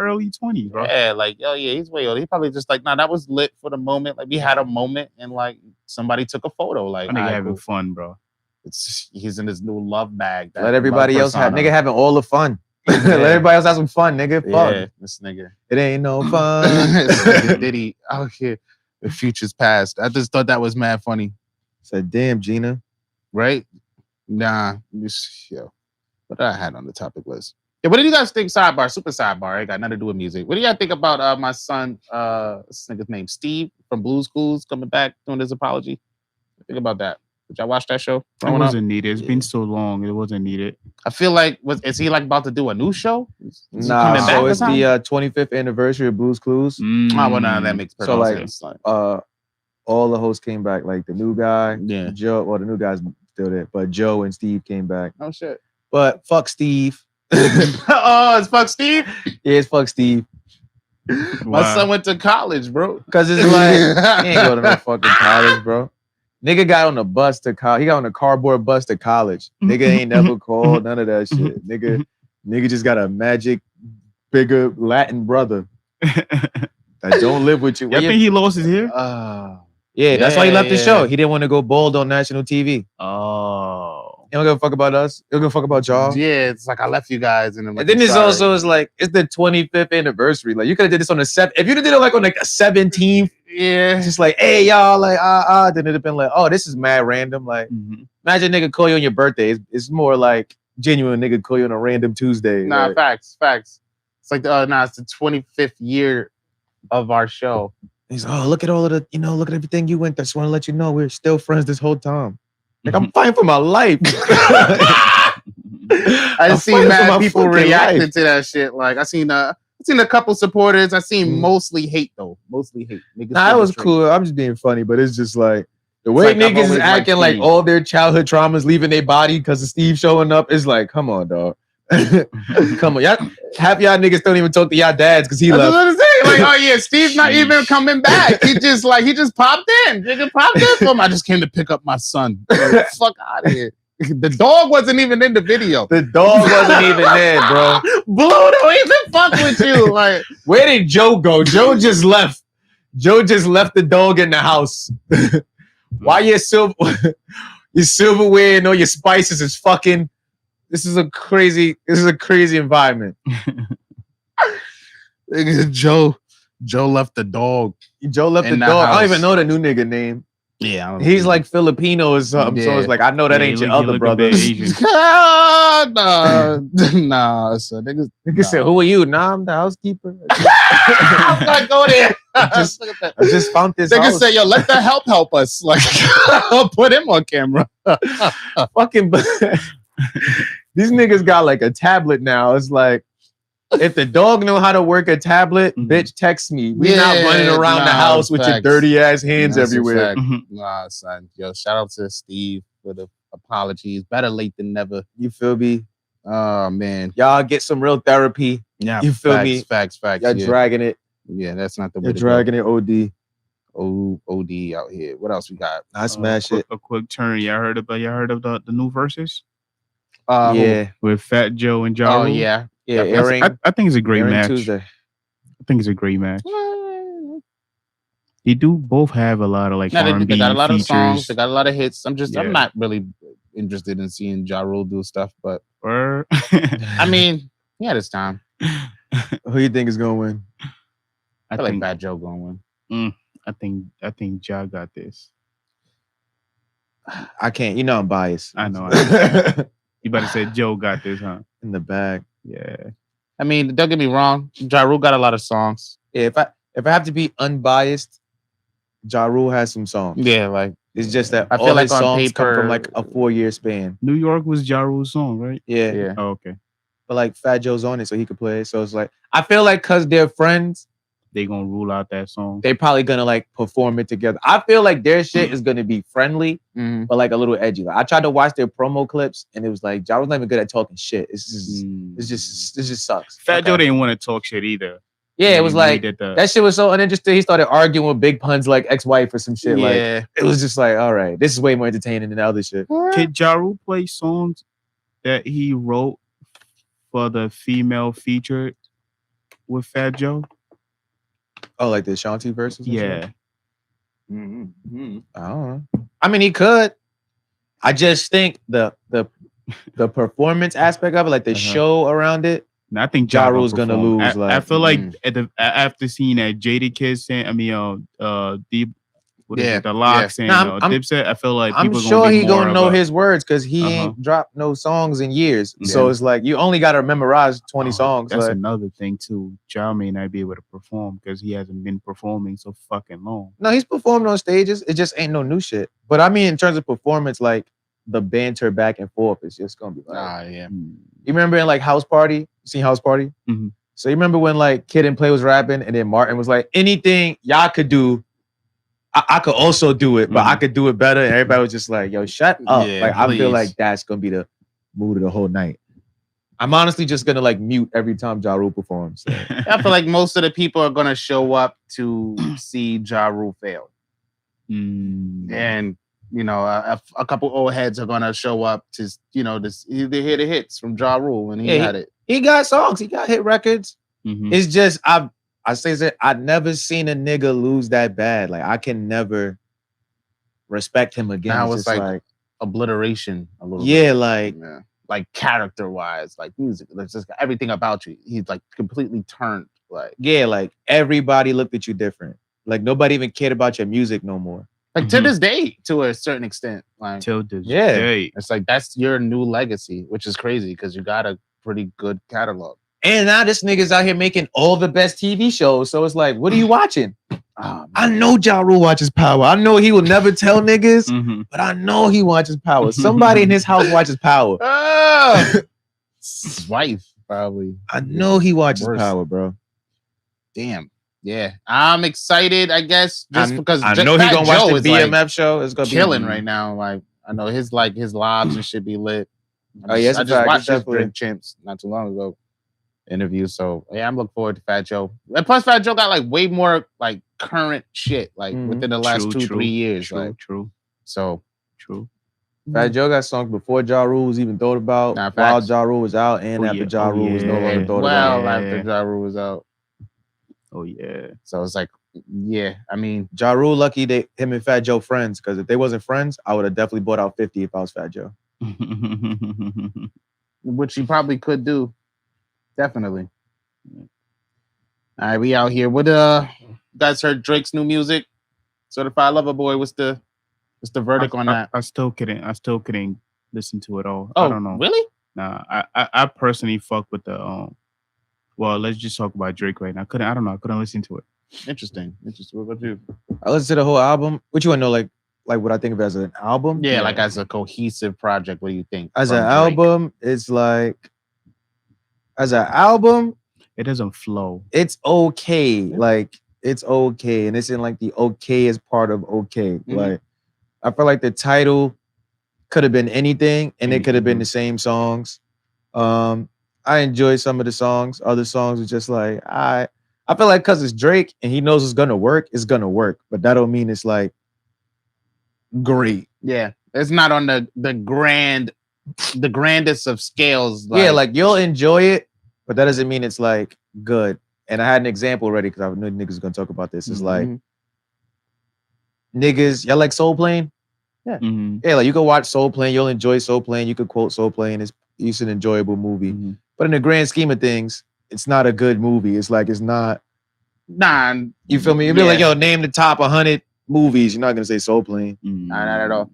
early 20s, bro. Yeah, like, oh yeah, he's way older. He probably just like, nah, that was lit for the moment. Like, we had a moment, and like somebody took a photo. Like, That nigga alright, having cool. fun, bro. He's in his new love bag. that Let everybody love else have, persona. nigga having all the fun. Let everybody else have some fun, nigga. Fuck. Yeah, this nigga. It ain't no fun. This nigga Diddy out here. The future's past. I just thought that was mad funny, Said, damn, Gina. right? Nah, yo. What I had on the topic list. Yeah, what did you guys think? Sidebar, super sidebar. It got nothing to do with music. What do y'all think about my son? This nigga's name Steve from Blue's Clues coming back doing his apology. Think about that. Did y'all watch that show? It growing up? wasn't needed. It's been so long. It wasn't needed. I feel like is he like about to do a new show? Is he Nah, coming back so or it's something? the 25th anniversary of Blue's Clues. Oh, well, no, that makes perfect So, like, sense. Like, All the hosts came back, like the new guy, yeah. Joe. Well, the new guy's still there, but Joe and Steve came back. Oh shit. But fuck Steve. Oh, it's fuck Steve. Yeah, it's fuck Steve. My son went to college, bro. Cause it's like he ain't go to no fucking college, bro. Nigga got on a bus to college. He got on a cardboard bus to college. Nigga ain't never called none of that shit. Nigga just got a magic, bigger Latin brother that don't live with you. I think he lost his hair. Yeah, that's why he left the yeah. show. He didn't want to go bald on national TV. Oh. He don't give a fuck about us. He don't give a fuck about y'all. Yeah, it's like I left you guys, and And then it's also it's like it's the 25th anniversary. Like you could have did this on the 7th. If you did it like on like the 17th, yeah, it's just like, hey y'all, like then it'd have been like, oh, this is mad random. Like imagine nigga call you on your birthday. It's more like genuine nigga call you on a random Tuesday. Nah, like, facts. It's like it's the 25th year of our show. he's look at all of the, look at everything you went through. I just want to let you know we're still friends this whole time. Like I'm fighting for my life. I seen mad people reacting to that shit. Like I seen a couple supporters. I seen mostly hate though. Mostly hate. Niggas Nah, it was cool. I'm just being funny, but it's just like the way like I've niggas is always liked acting like Steve. all their childhood traumas leaving their body because of Steve showing up. It's like, come on, dog. Come on, y'all. Half y'all niggas don't even talk to y'all dads because he That's left. what I'm saying. Like, oh yeah, Steve's not even coming back. He just popped in. Nigga popped in for him. I just came to pick up my son. Like, fuck out of here. The dog wasn't even in the video. The dog wasn't even there, bro. Blue don't even fuck with you. Like, where did Joe go? Joe just left. Joe just left the dog in the house. Why your silverware and all your spices is fucking. This is a crazy environment. Joe left the dog. Joe left the in the dog. I house. don't even know the new nigga name. Yeah, I don't He's know. like Filipino or something. So Yeah. it's like, I know that ain't your other brother. Asian. Nah, so niggas. Nigga said, who are you? Nah, I'm the housekeeper. I'm not go there. I just found this Nigga house. said, yo, let the help us. Like, I'll put him on camera. Fucking these niggas got like a tablet now. It's like, if the dog know how to work a tablet, bitch, text me. We're not running around the house with your dirty ass hands everywhere. Nah, son. Yo, shout out to Steve for the apologies. Better late than never. You feel me? Oh man. Y'all get some real therapy. Yeah. You feel me? Facts. Y'all dragging it. Yeah, that's not the way You're to dragging it OD. go. OD out here. What else we got? I smash it. A quick turn. Y'all heard of the new Versus Yeah. with Fat Joe and Ja Oh Rule? yeah. Yeah, I think it's a great airing match. Tuesday. I think it's a great match. They do both have a lot of like R&B they got a lot features. of songs. They got a lot of hits. I'm Yeah. not really interested in seeing Ja Rule do stuff, but Or I mean, he had his time. Who you think is gonna win? I feel like Bad Joe going win. I think Ja got this. I can't. You know I'm biased. I know. You better say Joe got this, huh? In the bag. Yeah. I mean, don't get me wrong. Ja Rule got a lot of songs. Yeah, if I have to be unbiased, Ja Rule has some songs. Yeah, like It's just that I all feel like his on songs come paper- from like a 4-year span. New York was Ja Rule's song, right? Yeah. yeah. Oh, okay. But like Fat Joe's on it, so he could play it. So it's like I feel like because they're friends, They gonna rule out that song. they probably gonna like perform it together. I feel like their shit is gonna be friendly, Mhm. but like a little edgy. Like I tried to watch their promo clips, and it was like Ja Rule's not even good at talking shit. It just sucks. Fat Okay. Joe didn't want to talk shit either. Yeah, it was When he like did the- that shit was so uninteresting. He started arguing with Big Pun's like ex-wife or some shit. Like Yeah. it was just like, all right, this is way more entertaining than the other shit. Could Ja Rule play songs that he wrote for the female featured with Fat Joe? Oh, like the Shanti verses? and shit? Yeah. Mhm. I don't know. I mean, he could. I just think the performance aspect of it, like the show around it. And I think Ja Ja Rule's gonna perform. lose, I like, feel like after seeing that Jada Kiss and Yeah, the Locks and Nah, I'm- Dipset, I feel like I'm people sure gonna be he more gonna of know a- his words because he Uh-huh. ain't dropped no songs in years. So Yeah. it's like you only gotta memorize 20 Oh, songs. That's Like, another thing too. Ja may not be able to perform because he hasn't been performing so fucking long. no, he's performed on stages. It just ain't no new shit. But I mean, in terms of performance, like the banter back and forth is just gonna be like. Yeah. You remember in like House Party? You seen House Party? Mhm. So you remember when like Kid and Play was rapping, and then Martin was like, anything y'all could do, I could also do it, but I could do it better. And everybody was just like, yo, shut up. Yeah, like I feel please. like that's gonna be the mood of the whole night. I'm honestly just gonna like mute every time Ja Rule performs. So. I feel like most of the people are gonna show up to see Ja Rule fail, and you know, a couple old heads are gonna show up to they hear the hits from Ja Rule when he Yeah, had it. He got songs, he got hit records. Mhm. It's just I say that I've never seen a nigga lose that bad. Like I can never respect him again. Now It's it's just like obliteration a little yeah, bit. like Yeah. Like character wise, like music, there's just everything about you. He's like completely turned. Like yeah, like everybody looked at you different. Like nobody even cared about your music no more. to this day, to a certain extent, like Till this Yeah. day. it's like that's your new legacy, which is crazy because you got a pretty good catalog. And now this nigga's out here making all the best TV shows. So it's like, what are you watching? I know Ja Rule watches Power. I know he will never tell niggas, Mhm. but I know he watches Power. Somebody in his house watches Power. His wife probably. I know he watches Worse. Power, bro. Damn. Yeah, I'm excited. I guess just because I J- know he Fat gonna Joe watch the is, BMF like, show. It's gonna killing be right now. Like I know his lives and shit be lit. Oh, yeah, it's I a just fact. watched It's his definitely- Drink Champs not too long ago interview. So yeah, I'm looking forward to Fat Joe. And plus, Fat Joe got like way more like current shit like Mhm. within the last True, 2-3 years. True, Like true, so. true. Fat Joe got songs before Ja Rule was even thought about, Nah, while facts. Ja Rule was out, and Oh, after yeah. Ja Oh, Rule was no longer yeah. thought Well, about. after Ja Rule was out, Oh yeah. so it's like, yeah. I mean, Ja Rule lucky him and Fat Joe friends, because if they wasn't friends, I would have definitely bought out 50 if I was Fat Joe. which you probably could do, definitely. All right, we out here. What guys heard Drake's new music? Certified Lover Boy. What's the verdict on that? I still couldn't listen to it all. Oh, I don't know. really? Nah, I personally fuck with the well, let's just talk about Drake right now. I don't know. I couldn't listen to it. Interesting. What about you? I listened to the whole album. What you want to know, like what I think of as an album? Yeah, like as a cohesive project, what do you think? As from an Drake? album, it's like as an album, It doesn't flow. it's okay. Like it's okay, and it's in like the okayest part of okay. Like I feel like the title could have been anything, and it could have been the same songs. I enjoyed some of the songs. Other songs are just like I feel like because it's Drake and he knows it's gonna work, it's gonna work. But that don't mean it's like great. Yeah, it's not on the grandest of scales. Yeah, like you'll enjoy it, but that doesn't mean it's like good. And I had an example already because I knew niggas was gonna talk about this. It's like niggas, y'all like Soul Plane? Mhm. Yeah, like you can watch Soul Plane, you'll enjoy Soul Plane, you could quote Soul Plane. It's an enjoyable movie. Mhm. But in the grand scheme of things, it's not a good movie. It's like it's not. nah, You feel me? You'd be like, Yeah. yo, name the top 100 movies. You're not gonna say Soul Plane. Mhm. not at all.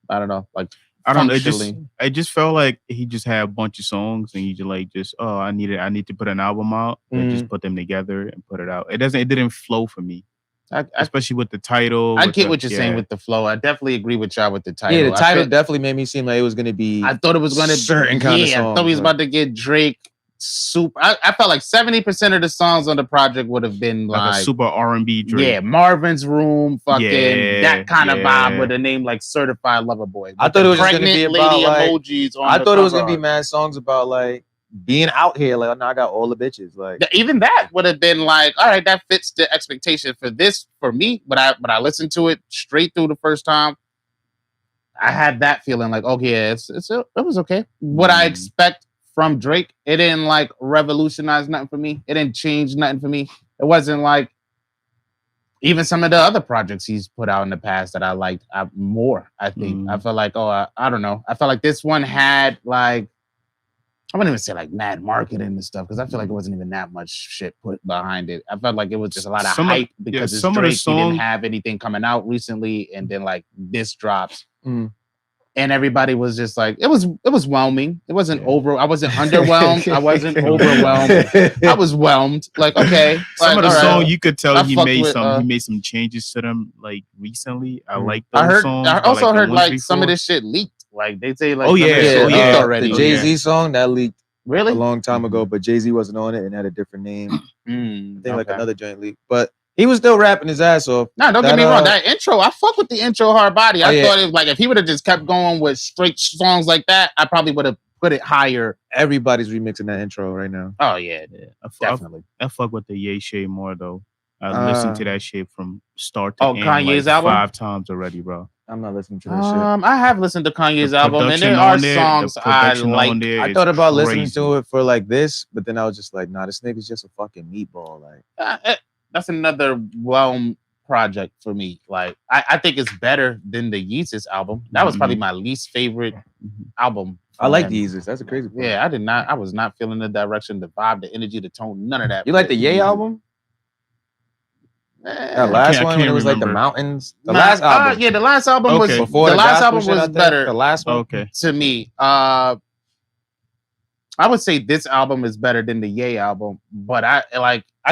I don't know. Like I don't know. functionally. I just felt like he just had a bunch of songs and he just I need to put an album out and just put them together and put it out. It didn't flow for me. especially with the title. I with get the- what you're saying with the flow. I definitely agree with y'all with the title. Yeah, the title I definitely made me seem like it was gonna be. I thought it was gonna certain kind of I thought songs, we was like- about to get Drake. Super. I felt like 70% of the songs on the project would have been like a like super R&B Drake. yeah, Marvin's Room, fucking Yeah, that kind of yeah. vibe with a name like Certified Lover Boy. I With thought the it was just gonna pregnant be about, lady like- emojis on I the thought it was cover gonna be art. mad songs about like being out here. Like, now I got all the bitches. Like, Even that would have been like, all right, that fits the expectation for this for me. But I listened to it straight through the first time. I had that feeling like, okay, yeah, it was okay. What I expect from Drake, it didn't like revolutionize nothing for me. It didn't change nothing for me. It wasn't like even some of the other projects he's put out in the past that I liked more. I think I felt like, I don't know. I felt like this one had like, I wouldn't even say like mad marketing and stuff because I feel like it wasn't even that much shit put behind it. I felt like it was just a lot of hype because it's Drake. He didn't have anything coming out recently, and then like this drops. And everybody was just like, it was whelming. It wasn't I wasn't underwhelmed. I wasn't overwhelmed. I was whelmed. Like, okay. Some like, of the all songs right. you could tell I he fucked made with, he made some changes to them like recently. I like those I heard. songs. I but, also the heard ones like some of before- this shit leaked. Like they say like Oh, some of yeah. this shit Oh, leaked yeah. already. The Jay-Z song that leaked Really? a long time ago, but Jay-Z wasn't on it and had a different name. I think like Okay. another joint leak, but he was still rapping his ass off. No, don't get me wrong. That intro, I fuck with the intro hard body. I thought it was like if he would have just kept going with straight songs like that, I probably would have put it higher. Everybody's remixing that intro right now. Oh yeah, definitely. I fuck with the Ye shit more though. I listened to that shit from start to end Kanye's like album? 5 times already, bro. I'm not listening to that shit. I have listened to Kanye's The album, and production there are on there, the songs I production like. on there I is thought about listening crazy. to it for like this, but then I was just like, nah, this nigga's just a fucking meatball. Like, That's another whelm project for me. Like, I think it's better than the Yeezus album. That was probably my least favorite album. I like him. the Yeezus. That's a crazy part. Yeah, I did not. I was not feeling the direction, the vibe, the energy, the tone, none of that. You like the Ye album? That last one when it was like the mountains. The last album. Yeah, the last album was before the last gospel album shit, was I think. better. The last one. Okay. To me. I would say this album is better than the Ye album, but I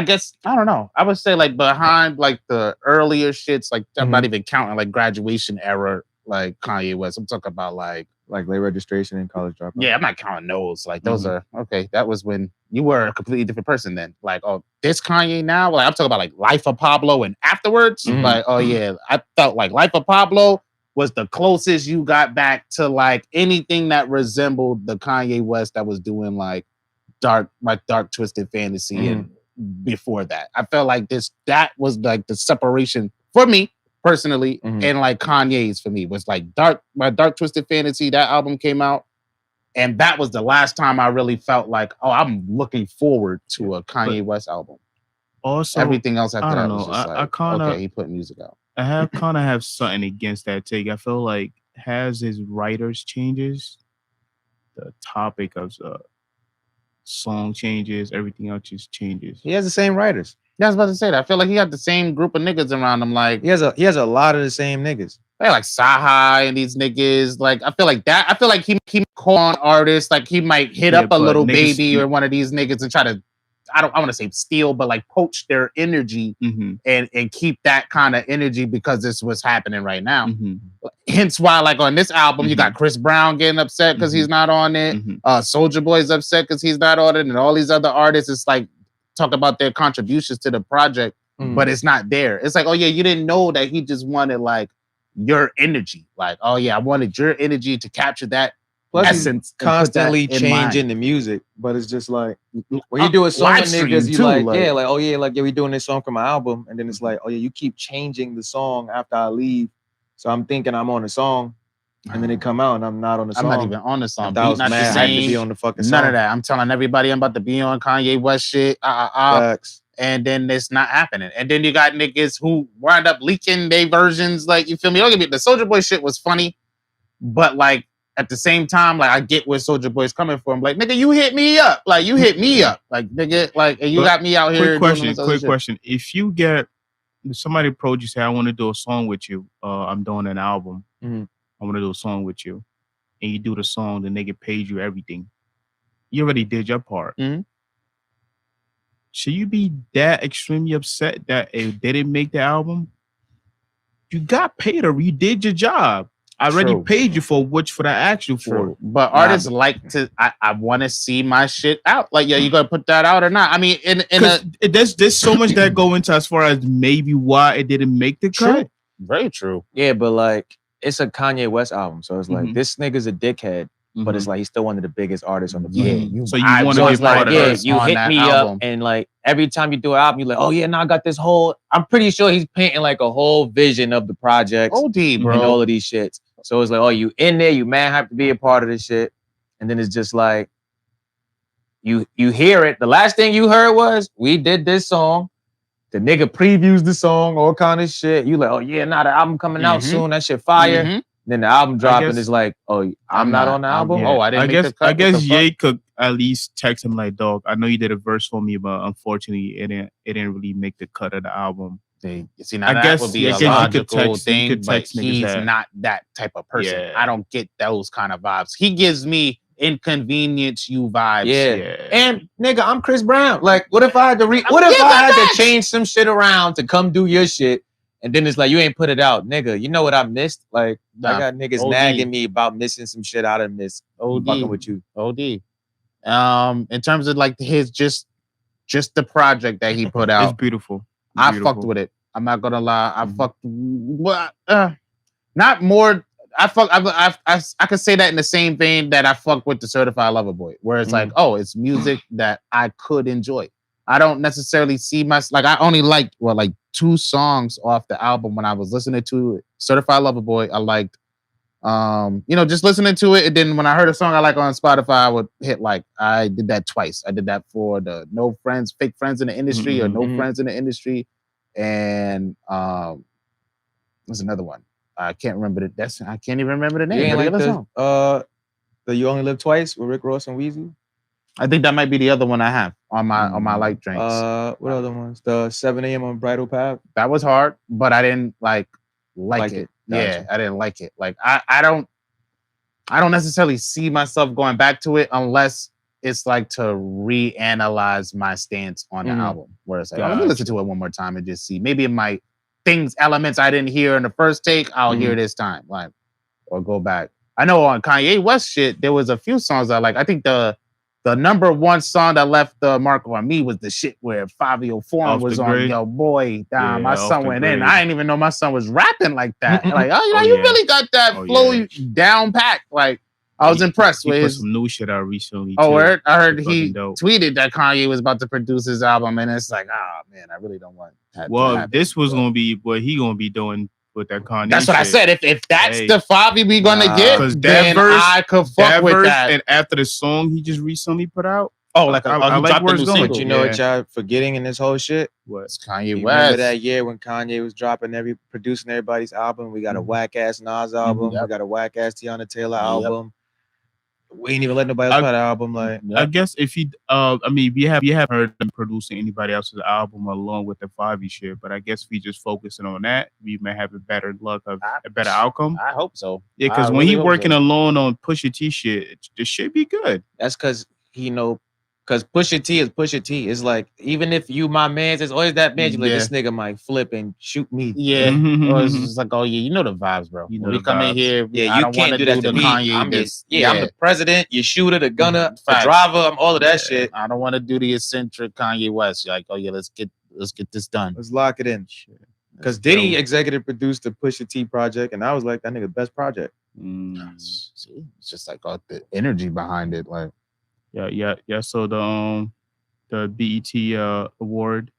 guess I don't know. I would say like behind like the earlier shits, like I'm not even counting like graduation era, like Kanye West. I'm talking about like late registration and college dropout. Yeah, I'm not counting those. Like those are okay. That was when you were a completely different person then. Like, oh, this Kanye now. Like I'm talking about like Life of Pablo and afterwards. Like, oh yeah, I felt like Life of Pablo was the closest you got back to like anything that resembled the Kanye West that was doing like dark twisted fantasy and before that. I felt like that was like the separation for me personally, and like Kanye's for me was like dark twisted fantasy. That album came out, and that was the last time I really felt like, oh, I'm looking forward to a Kanye West album. Also, everything else after that was just I kinda, okay, he put music out. I kind of have something against that take. I feel like as his writers changes, the topic of song changes, everything else just changes. He has the same writers. Yeah, I was about to say that. I feel like he got the same group of niggas around him. Like he has a lot of the same niggas. Like Sahai and these niggas. Like I feel like he call on artists. Like he might hit up a Little Baby or one of these niggas and try to, I want to say steal, but like poach their energy and keep that kind of energy because this is what's happening right now. Hence why, like on this album, you got Chris Brown getting upset because he's not on it. Soulja Boy's upset because he's not on it, and all these other artists, it's like talk about their contributions to the project, but it's not there. It's like, oh yeah, you didn't know that he just wanted like your energy. Like, oh yeah, I wanted your energy to capture that. Plus essence, constantly changing the music, but it's just like when you do a song with niggas, you like, yeah, like, oh yeah, like, yeah, we doing this song from my album, and then it's like, oh yeah, you keep changing the song after I leave, so I'm thinking I'm on a song, and then it come out and I'm not on the song. I'm not even on the song. I was mad. I had to be on the fucking song. None of that. I'm telling everybody I'm about to be on Kanye West shit. Facts. And then it's not happening. And then you got niggas who wind up leaking their versions. Like, you feel me? Don't get me. The Soulja Boy shit was funny, but like at the same time, like I get where Soulja Boy's coming from. Like, nigga, you hit me up. Like, you hit me up. Like, nigga, like, and you got me out here. Quick question. If you get somebody approach you, say, I want to do a song with you. I'm doing an album. I want to do a song with you. And you do the song, the nigga pays you everything. You already did your part. should you be that extremely upset that if they didn't make the album? You got paid or you did your job. I already True. paid you for that action for. True. But Nah, artists like to. I want to see my shit out. Like, yo, you gonna put that out or not? I mean, in Because a there's so much that go into as far as maybe why it didn't make the true, cut. very true. Yeah, but like it's a Kanye West album, so it's like Mhm. this nigga's a dickhead, but it's like he's still one of the biggest artists on the Yeah, planet. you. So you I wanna So be it's part like, of yeah, us you on hit that me album. up, and like every time you do an album, you're like, oh yeah, now I got this whole. I'm pretty sure he's painting like a whole vision of the projects OD, and bro. all of these shits. So it's like, oh, you in there, you man have to be a part of this shit, and then it's just like, you hear it. The last thing you heard was we did this song. The nigga previews the song, all kind of shit. You like, oh yeah, nah, the album coming out Mhm. soon. That shit fire. Mhm. Then the album dropping guess- is like, oh, I'm not on the album. Oh, I didn't make the cut. I What guess the fuck? Ye could at least text him like, dog, I know you did a verse for me, but unfortunately it didn't really make the cut of the album. You see, now I that guess- would be yeah, I a guess you could logical text- you thing, could but text niggas he's that. not that type of person. Yeah. I don't get those kind of vibes. He gives me inconvenience you vibes. Yeah. And nigga, I'm Chris Brown. Like, what if I had to what if yeah, I had facts. to change some shit around to come do your shit? And then it's like, you ain't put it out. Nigga, you know what I missed? Like, I Nah, got niggas OD. nagging me about missing some shit out of this. OD. Fucking with you. OD. In terms of like his just the project that he put It's out, beautiful. I fucked with it. I'm not gonna lie. I fucked. What? Not more. I could say that in the same vein that I fucked with the Certified Lover Boy, where it's like, oh, it's music that I could enjoy. I don't necessarily see I only liked like 2 songs off the album when I was listening to it. Certified Lover Boy. I liked, just listening to it. And then when I heard a song I like on Spotify, I would hit like. I did that twice. I did that for the fake friends in the industry or no friends in the industry, and there's another one. I can't remember I can't even remember the name. You ain't What like the other song? the You Only Live Twice with Rick Ross and Weezy? I think that might be the other one I have on my light drinks. What other ones? The 7 a.m. on Bridal Path. That was hard, but I didn't like it. Gotcha. Yeah, I didn't like it. Like I don't necessarily see myself going back to it unless it's like to reanalyze my stance on the album. Where it's like, let me listen to it one more time and just see. Maybe it might elements I didn't hear in the first take, I'll hear this time. Like, or go back. I know on Kanye West shit, there was a few songs I like. I think the number one song that left the mark on me was the shit where Fabio Foreign was on. Yo, boy, damn, my son went in. I didn't even know my son was rapping like that. Like, you really got that flow down packed. Like, I was impressed with his some new shit out recently. Oh, too. I heard he dope. tweeted that Kanye was about to produce his album, and it's like, man, I really don't want that. Well, this was gonna be what he gonna be doing with that Kanye. That's what I said. If that's the Favi we gonna get, because then I could fuck with that. And after the song he just recently put out, I like where it's going. But you know what y'all forgetting in this whole shit? What? It's Kanye West. West. Remember that year when Kanye was producing everybody's album? We got a whack ass Nas album. We got a whack ass Tiana Taylor album. We ain't even let nobody else play the album. Like, I guess if he, we haven't heard them producing anybody else's album along with the Favi shit. But I guess if we just focusing on that, we may have a better luck of a better outcome. I hope so. Yeah, because when he working alone on Pusha T shit, this should be good. That's because because Pusha T is Pusha T. It's like, even if you my man, there's always that man. You like, this nigga might flip and shoot me. Yeah. Or it's just like, oh yeah, you know the vibes, bro. You know when we come in here, yeah, you can't do that to me. Kanye I'm the president, your shooter, the gunner, the driver. I'm all of that shit. I don't want to do the eccentric Kanye West. You're like, oh yeah, let's get this done. Let's lock it in. Because Diddy executive produced the Pusha T project, and I was like, that nigga best project. See, it's just like the energy behind it, like. Yeah. So the BET award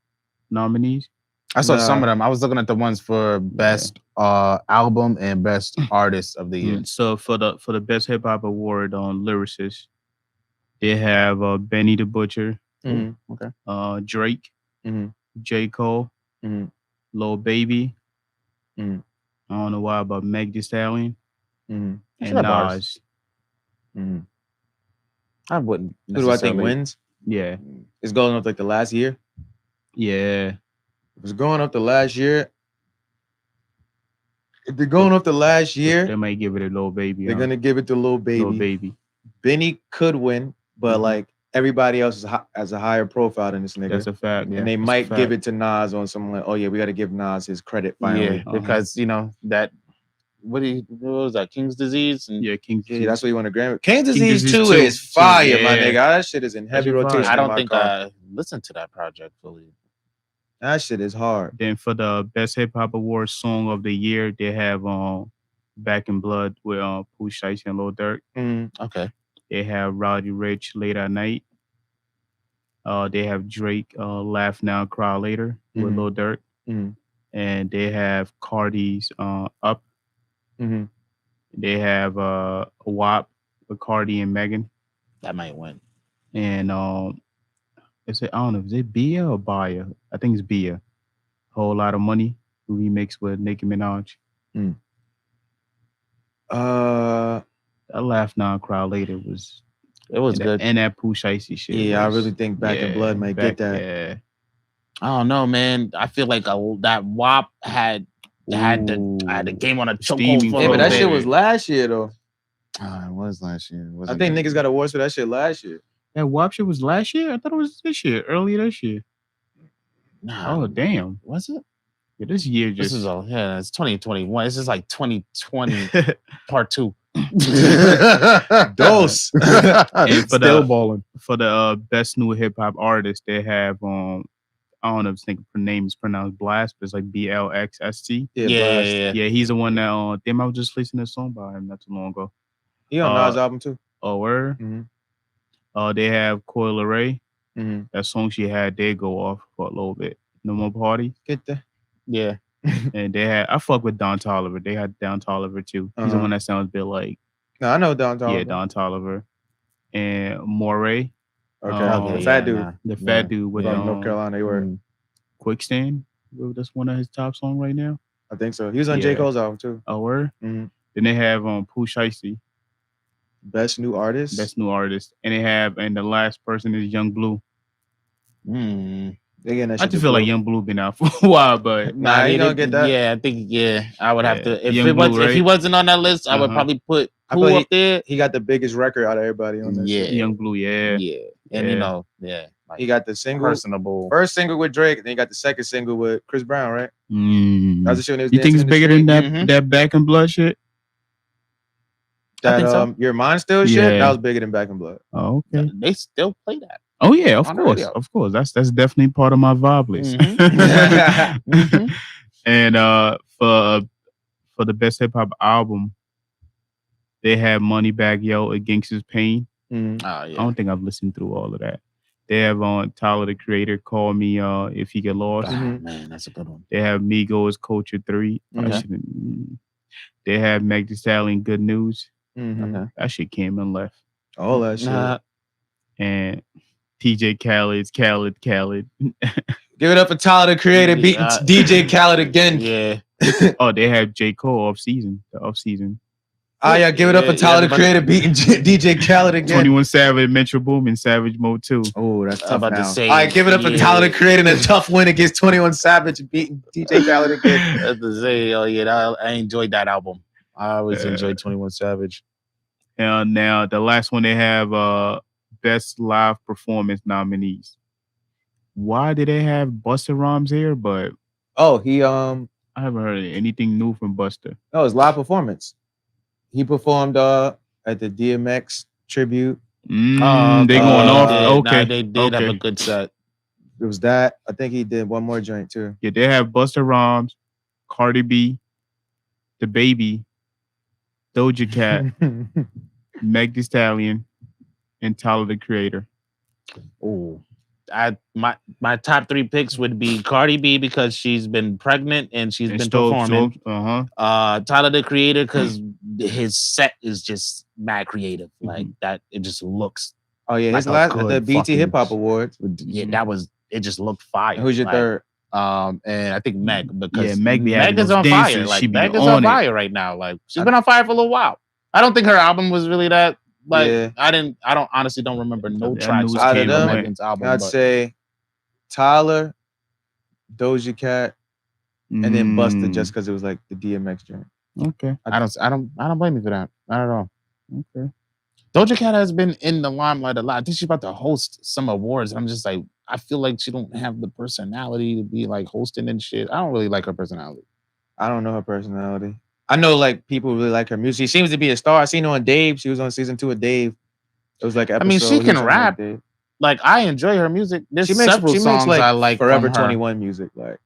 nominees. I saw some of them. I was looking at the ones for best album and best artist of the year. So for the best hip hop award on lyricist, they have Benny the Butcher, Okay, Drake, J. Cole, Lil Baby. I don't know why, but Meg Thee Stallion and Nas. I wouldn't. Who do I think wins? Yeah, it's going up like the last year. Yeah, it was going up the last year. If they're going up the last year, they might give it a Lil Baby. They're gonna give it to Lil Baby. Lil Baby. Benny could win, but like everybody else has a higher profile than this nigga. That's a fact. and they might give it to Nas on some like, oh yeah, we got to give Nas his credit finally. Yeah, because you know that what was that King's Disease? And King's Disease. That's what you want to Grammy. King's Disease Disease 2 2 is fire, my yeah. nigga. That shit is in heavy shit rotation. fire. I in don't my think car. I listened to that project fully. That shit is hard. Then for the Best Hip Hop Awards Song of the Year, they have Back in Blood with Pooh Shiesty and Lil Durk. Okay. They have Roddy Ricch Late at Night. They have Drake Laugh Now Cry Later with Lil Durk. And they have Cardi's Up. They have WAP with Cardi and Megan. That might win. And is it, I don't know, is it Bia or Bia? I think it's Bia. Whole Lot of Money remix with Nicki Minaj. That Laugh Now Cry Later was good. And that Pooh Shiesty shit. Yeah, I really think Back in Blood might get that. Yeah. I don't know, man. I feel like that WAP had the game on a chokehold for Yeah, but that bit. shit was last year though. It was last year. I think niggas got awards for that shit last year. That WAP shit was last year? I thought it was this year, earlier this year. Nah, oh, damn. Was it? Yeah, this year just... This is all, it's 2021. This is like 2020 part 2. Dose. And for Still balling. For the best new hip hop artist, they have I don't know if the name is pronounced Blast, but it's like BLXST. Yeah. Yeah, he's the one that damn, I was just listening to a song by him not too long ago. He on Nas album too. Oh, word? They have Coil Ray. That song she had did go off for a little bit. No More Party. Get the Yeah. And they had, I fuck with Don Toliver. They had Don Toliver too. He's the one that sounds a bit like. No, I know Don Toliver. Yeah, Don Toliver. And Moray. Okay, fat dude. The fat dude with North Carolina. They were Quicksand. That's one of his top songs right now. I think so. He was on J. Cole's album too. Oh, word? Then they have Pooh Shiesty. Best new artist. And they have, and the last person is Young Blue. I just feel like Young Blue been out for a while, but nah, he don't get that. Yeah, I think I would have to. If Blue, if he wasn't on that list, I would probably put Pooh up there. He got the biggest record out of everybody on this. Yeah, Young Blue, and you know, like he got the single, personable first single with Drake, and then he got the second single with Chris Brown, right? That's the shit. You think it's bigger than that Back in Blood shit? That I think so. Your Mind Still shit, that was bigger than Back in Blood. Oh, okay. They still play that. Oh yeah, of course. That's definitely part of my vibe list. And for the best hip hop album, they have Moneybagg Yo at Gangsta's Pain. I don't think I've listened through all of that. They have on Tyler the Creator, Call Me If He Get Lost. Man, that's a good one. They have Migos Culture 3. They have Meg Thee Stallion Good News. That shit came and left. All that shit. And DJ Khaled's Khaled. Give it up for Tyler the Creator beating DJ Khaled again. Yeah. Oh, they have J. Cole the off season. Oh yeah, give it up for Tyler the Creator beating DJ Khaled again. 21 Savage, Metro Boomin, Savage Mode 2. Oh, that's tough about now. to say. All right, give it up for Tyler the Creator in a tough win against 21 Savage and beating DJ Khaled again. I have to say, I enjoyed that album. I always enjoyed 21 Savage. And now the last one they have Best Live Performance nominees. Why did they have Busta Rhymes here? But he I haven't heard anything new from Busta. No, it's live performance. He performed at the DMX tribute. They going off. Okay, they did have a good set. It was that. I think he did one more joint too. Yeah, they have Busta Rhymes, Cardi B, The Baby, Doja Cat, Meg Thee Stallion, and Tyler the Creator. Oh, my top 3 picks would be Cardi B because she's been pregnant and she's been performing. Tyler the Creator because his set is just mad creative, like that. It just looks. Oh yeah, his last the BT Hip Hop Awards. Yeah, it just looked fire. Who's your third? And I think Meg because Meg is on fire. Like Meg is on fire right now. Like she's been on fire for a little while. I don't think her album was really that. Like I don't honestly don't remember no tracks out of them. Megan's album. I'd say Tyler, Doja Cat, and then Busta just because it was like the DMX joint. Okay. I don't blame you for that. Not at all. Okay. Doja Cat has been in the limelight a lot. I think she's about to host some awards. I'm just like, I feel like she don't have the personality to be like hosting and shit. I don't really like her personality. I don't know her personality. I know like people really like her music. She seems to be a star. I seen her on Dave. She was on season 2 of Dave. It was like an I mean, she episode. can He was on, rap. Dave. Like, I enjoy her music. There's She makes several songs like I like Forever from her. 21 music. Like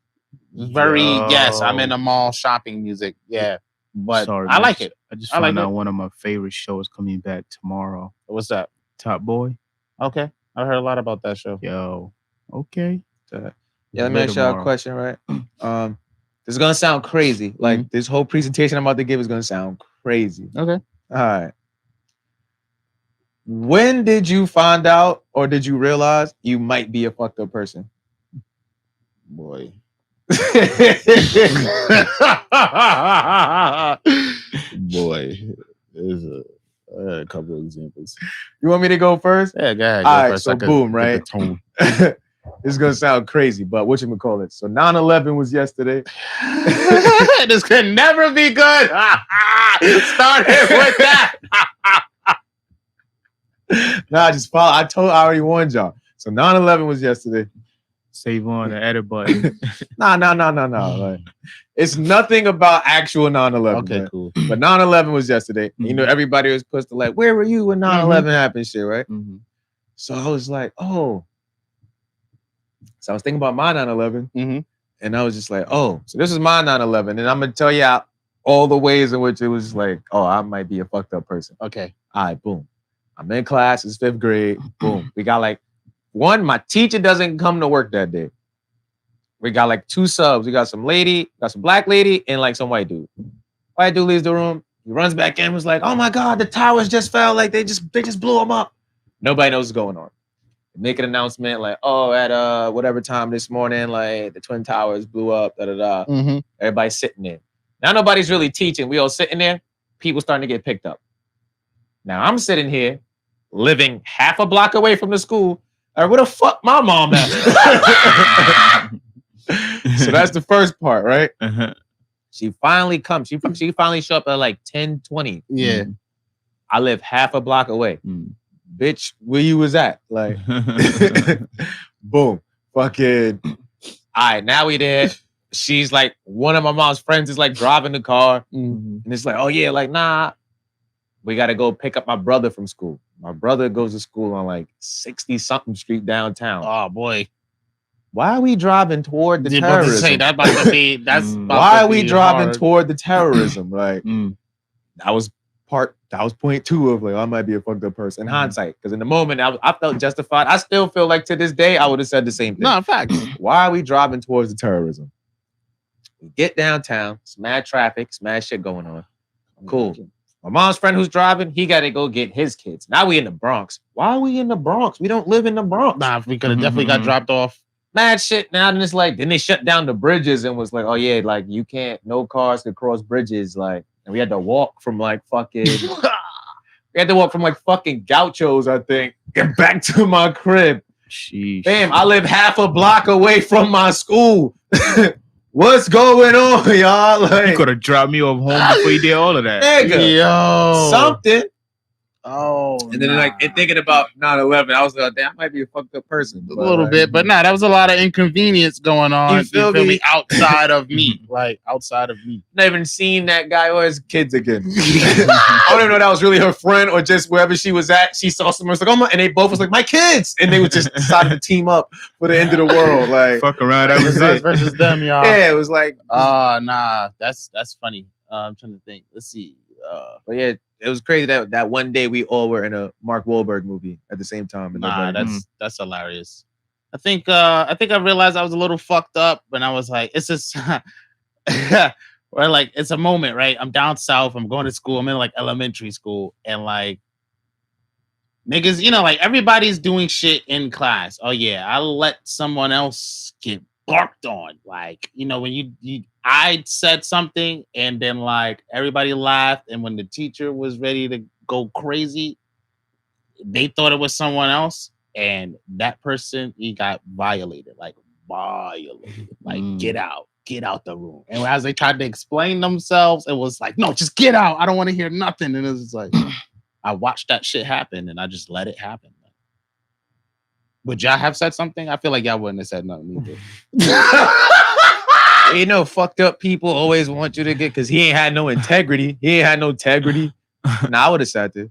Very, yes, I'm in Yo. the mall shopping music. Yeah, but Sorry, I man. like it. I just I like found out it. one of my favorite shows coming back tomorrow. What's that? Top Boy. Okay, I heard a lot about that show. Yo. Okay. yeah, let me ask y'all a question, right? This is gonna sound crazy. Like this whole presentation I'm about to give is gonna sound crazy. Okay. All right. When did you find out or did you realize you might be a fucked up person? Boy. Boy. There's a couple of examples. You want me to go first? Yeah, go ahead. All right, so boom, right? Tone. This is gonna sound crazy, but whatchamacallit? So 9/11 was yesterday. This could never be good. Started with that. Nah, just follow. I already warned y'all. So 9/11 was yesterday. Save on the edit button. No. Like, it's nothing about actual 9/11. Okay, right? cool. But 9/11 was yesterday. You know, everybody was supposed to like, where were you when 9/11 happened? Shit, right? So I was like, oh. So I was thinking about my 9/11, and I was just like, oh, so this is my 9/11, and I'm gonna tell you all the ways in which it was like, oh, I might be a fucked up person. Okay. All right, boom. I'm in class. It's 5th grade. Boom. We got like my teacher doesn't come to work that day. We got like 2 subs. We got some black lady, and like some white dude. White dude leaves the room. He runs back in. Was like, oh my god, the towers just fell. Like they just blew them up. Nobody knows what's going on. Make an announcement like, oh, at whatever time this morning, like the Twin Towers blew up. Everybody's sitting there. Now nobody's really teaching. We all sitting there. People starting to get picked up. Now I'm sitting here, living half a block away from the school. Where the fuck my mom at? So that's the first part, right? She finally comes. She finally show up at like 10:20. Yeah. I live half a block away. Bitch, where you was at? Like, boom. Fucking. All right, now we there. She's like, one of my mom's friends is like driving the car. And it's like, oh yeah, like, nah. We got to go pick up my brother from school. My brother goes to school on like 60-something street downtown. Oh boy. Why are we driving toward the terrorism? Say, that's about to be, why are we driving toward the terrorism? Like, that was point 2 of like, I might be a fucked up person. In hindsight, because in the moment I felt justified. I still feel like to this day I would have said the same thing. No, in fact. Why are we driving towards the terrorism? We get downtown, it's mad traffic, it's mad shit going on. Cool. My mom's friend who's driving, he got to go get his kids. Now we in the Bronx. Why are we in the Bronx? We don't live in the Bronx. Nah, we could have definitely got dropped off. Mad shit. Now then it's like, then they shut down the bridges and was like, oh yeah, like you can't, no cars could cross bridges. Like, and we had to walk from like fucking, Gauchos, I think, get back to my crib. Sheesh. Damn, I live half a block away from my school. What's going on, y'all? Like, You could have dropped me off home before you did all of that. nigga, Yo. something. Oh. And then like, and thinking about 9/11, I was like, damn, I might be a fucked up person. A little bit, but nah, that was a lot of inconvenience going on. You feel me? Outside of me. Like, outside of me. Not even seen that guy or his kids again. I don't even know if that was really her friend or just wherever she was at. She saw someone was like, oh my, and they both was like, my kids. And they would just decided to team up for the end of the world. Like, Fuck around, that was Us it. versus them, y'all. yeah, it was like, Nah, that's funny. I'm trying to think. Let's see. but yeah, it was crazy that one day we all were in a Mark Wahlberg movie at the same time. And Nah, nobody- that's hilarious. I think I realized I was a little fucked up when I was like, it's just where like it's a moment, right? I'm down south, I'm going to school, I'm in like elementary school, and like niggas, you know, like everybody's doing shit in class. Oh yeah, I let someone else get barked on. Like, you know, when I said something and then like everybody laughed, and when the teacher was ready to go crazy, they thought it was someone else, and that person, he got violated. Like get out the room. And as they tried to explain themselves, it was like, no, just get out. I don't want to hear nothing. And it was like, all I watched that shit happen and I just let it happen. Would y'all have said something? I feel like y'all wouldn't have said nothing either. You know, fucked up people always want you to get because he ain't had no integrity. Nah, I would have said that.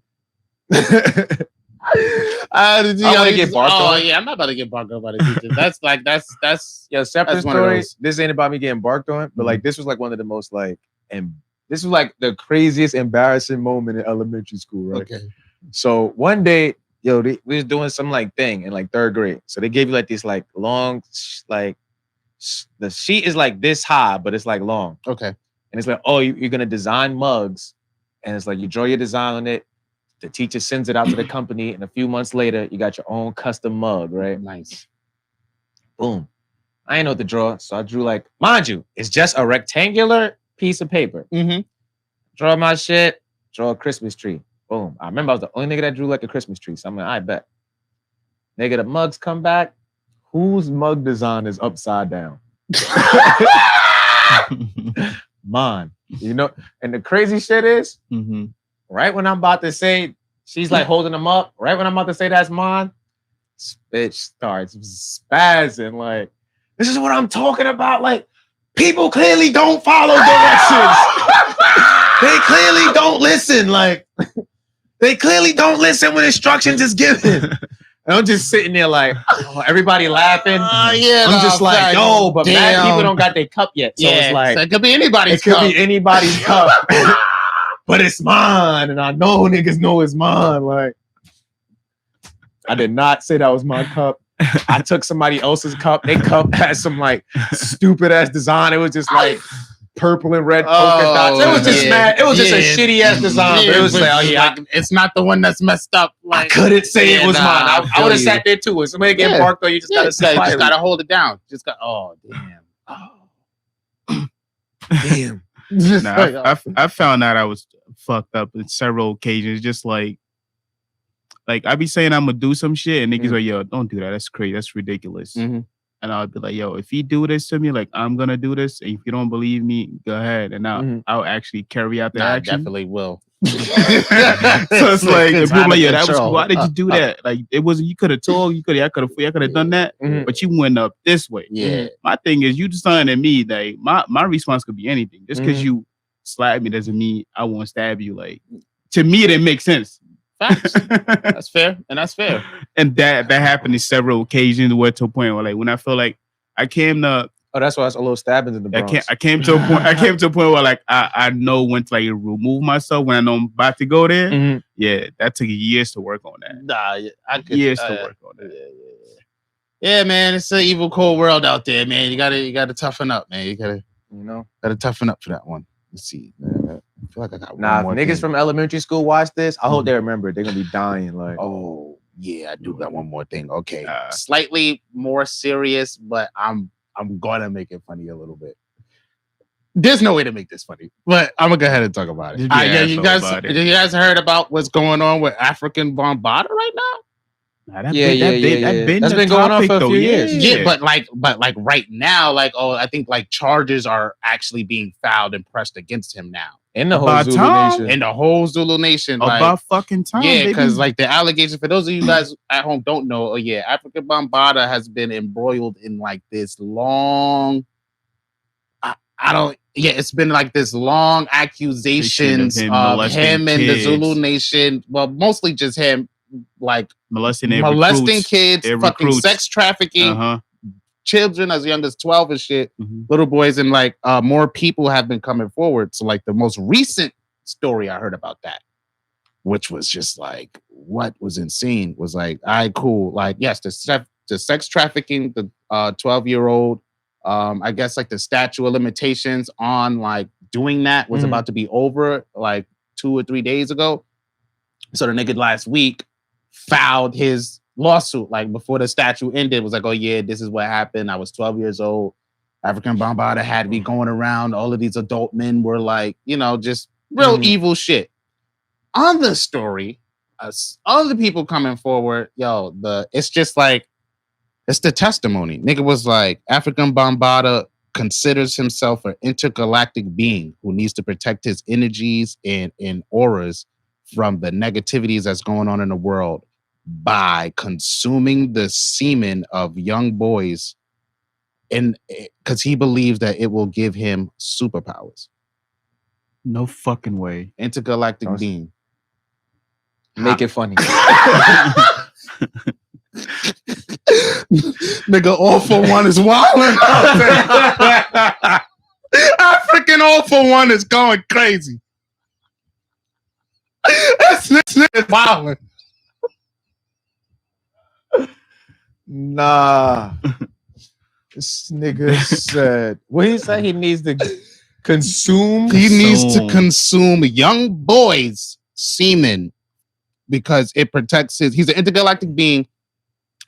I want to get barked on. Oh yeah, I'm not about to get barked on by the teachers. That's Yo, separate that's one of story. those. This ain't about me getting barked on, but like this was like one of the most like, and this was like the craziest embarrassing moment in elementary school, right? Okay. So one day, yo, we was doing some like thing in like 3rd grade. So they gave you like this like long, like the sheet is like this high, but it's like long. Okay. And it's like, oh, you're gonna design mugs, and it's like you draw your design on it. The teacher sends it out to the company, and a few months later, you got your own custom mug, right? Nice. Boom. I ain't know what to draw, so I drew like, mind you, it's just a rectangular piece of paper. Mm-hmm. Draw my shit, draw a Christmas tree. Boom. I remember I was the only nigga that drew like a Christmas tree, so I'm like, I bet. Nigga, the mugs come back. Whose mug design is upside down? Mine. You know, and the crazy shit is, right when I'm about to say, she's like holding them up. Right when I'm about to say that's mine, bitch starts spazzing like, this is what I'm talking about. Like, people clearly don't follow directions. They clearly don't listen. Like, they clearly don't listen when instructions is given. And I'm just sitting there like, oh, everybody laughing. Yeah, I'm just like, yo, but mad people don't got their cup yet. So it's like, so it could be anybody's cup. It could be anybody's cup. But it's mine, and I know niggas know it's mine. Like, I did not say that was my cup. I took somebody else's cup. Their cup had some like stupid ass design. It was just like purple and red polka dots. It was just mad. It was just a shitty ass design. But it was like, oh yeah, it's not the one that's messed up. Like, I couldn't say it was mine. I would have sat there too. If somebody get marked on, you just gotta hold it down. Just got. Oh damn. Damn. Nah, I found out I was fucked up on several occasions. Just like I be saying I'm gonna do some shit, and niggas like, yo, don't do that. That's crazy. That's ridiculous. Mm-hmm. And I'll be like, yo, if you do this to me, like I'm gonna do this, and if you don't believe me, go ahead, and I'll actually carry out the action. I definitely will. So it's like, if you're like, yeah, why did you do that? Like, it wasn't. You could have told. I could have done that, but you went up this way. Yeah. My thing is, you deciding at me. Like, my response could be anything. Just because you slap me doesn't mean I won't stab you. Like, to me, it didn't make sense. Facts. That's fair, and that's fair. And that happened on several occasions. Where to a point where, like, when I feel like I came to. Oh, that's why it's a little stabbings in the Bronx. I came to a point where like I know when to like remove myself when I know I'm about to go there. Yeah, that took years to work on that. Nah, I could years to work on that. Yeah, man, it's an evil, cold world out there, man. You gotta toughen up, man. You gotta toughen up for that one. Let's see. I feel like I got one more niggas thing. from elementary school watch this. I hope they remember it. They're gonna be dying. Like, oh yeah, I do got one more thing. Okay, slightly more serious, but I'm gonna make it funny a little bit. There's no way to make this funny, but I'm gonna go ahead and talk about it. You guys heard about what's going on with African Bombada right now? That's been going on for a few years. Yeah, but like right now, I think like charges are actually being filed and pressed against him now. In the whole Zulu Nation. In the whole Zulu Nation. About fucking time. Yeah, because like the allegations, for those of you guys at home don't know, African Bombada has been embroiled in like this long, it's been like this long accusations of him and the Zulu Nation. Well, mostly just him, like molesting kids, fucking sex trafficking. Children as young as 12 and shit, little boys, and like more people have been coming forward. So like the most recent story I heard about that, which was just like what was insane, was like, all right, cool. Like, yes, the sex trafficking, the 12-year-old, I guess like the statute of limitations on like doing that was about to be over like 2 or 3 days ago. So the nigga last week filed his lawsuit, like before the statute ended, was like, oh yeah, this is what happened. I was 12 years old. African Bombada had me going around. All of these adult men were like, just real evil shit. On the story, other people coming forward, it's just like, it's the testimony. Nigga was like, African Bombada considers himself an intergalactic being who needs to protect his energies and auras from the negativities that's going on in the world by consuming the semen of young boys, and because he believes that it will give him superpowers. No fucking way. Intergalactic being. Make it funny. Nigga, All For One is wilding. African All For One is going crazy. This nigga wilding. Nah. This nigga said, what he said? He needs to consume. He needs to consume young boys' semen because it protects he's an intergalactic being,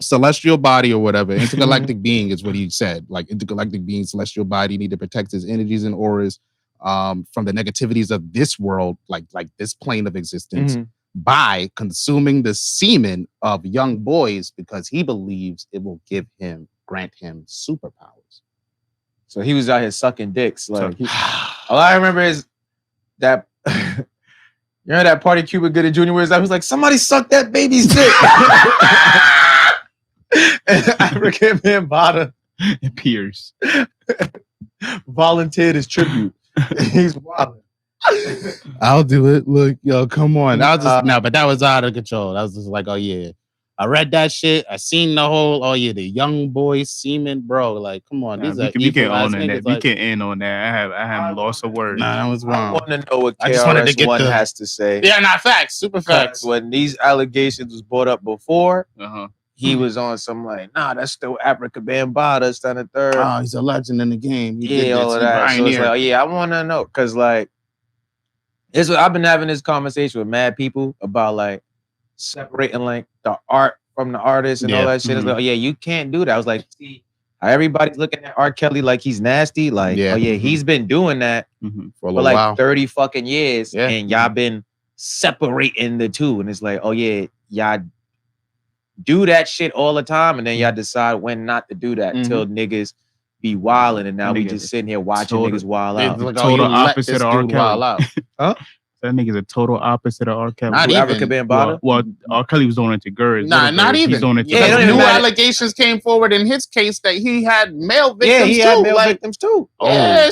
celestial body or whatever. Intergalactic being is what he said. Like intergalactic being, celestial body, need to protect his energies and auras from the negativities of this world, like this plane of existence, by consuming the semen of young boys because he believes it will grant him superpowers. So he was out here sucking dicks. Like all I remember is that you know that Party Cuba Gooding Jr. was like, somebody suck that baby's dick. And African Bambaataa appears. Volunteered his tribute. He's wild. I'll do it. Look, yo, come on. But that was out of control. That was just like, oh yeah. I read that shit. I seen the whole, the young boy semen, bro. Like, come on. Nah, we can't own that. We can't end on that. I haven't lost a word. Nah, that was wrong. I want to know what KRS-One has to say. Yeah, not facts. Super facts. When these allegations was brought up before, he was on some like, nah, that's still Africa Bambaataa, standing third. Oh, he's a legend in the game. All of that. So it's like, I want to know. Because like, I've been having this conversation with mad people about like separating like the art from the artist and all that shit. It's like, you can't do that. I was like, see, how everybody's looking at R. Kelly like he's nasty. Like, he's been doing that for like while. 30 fucking years. Yeah. And y'all been separating the two. And it's like, y'all do that shit all the time. And then y'all decide when not to do that until niggas be wilding. And now we just sitting here watching niggas wild out. Like, total opposite of R. Kelly. Huh? That nigga's a total opposite of R. Kelly. Not Africa Bambaataa. Well, R. Kelly was doing it to girls. Nah, not even. He's doing it to new allegations came forward in his case that he had male victims too. Had male victims too. Yeah,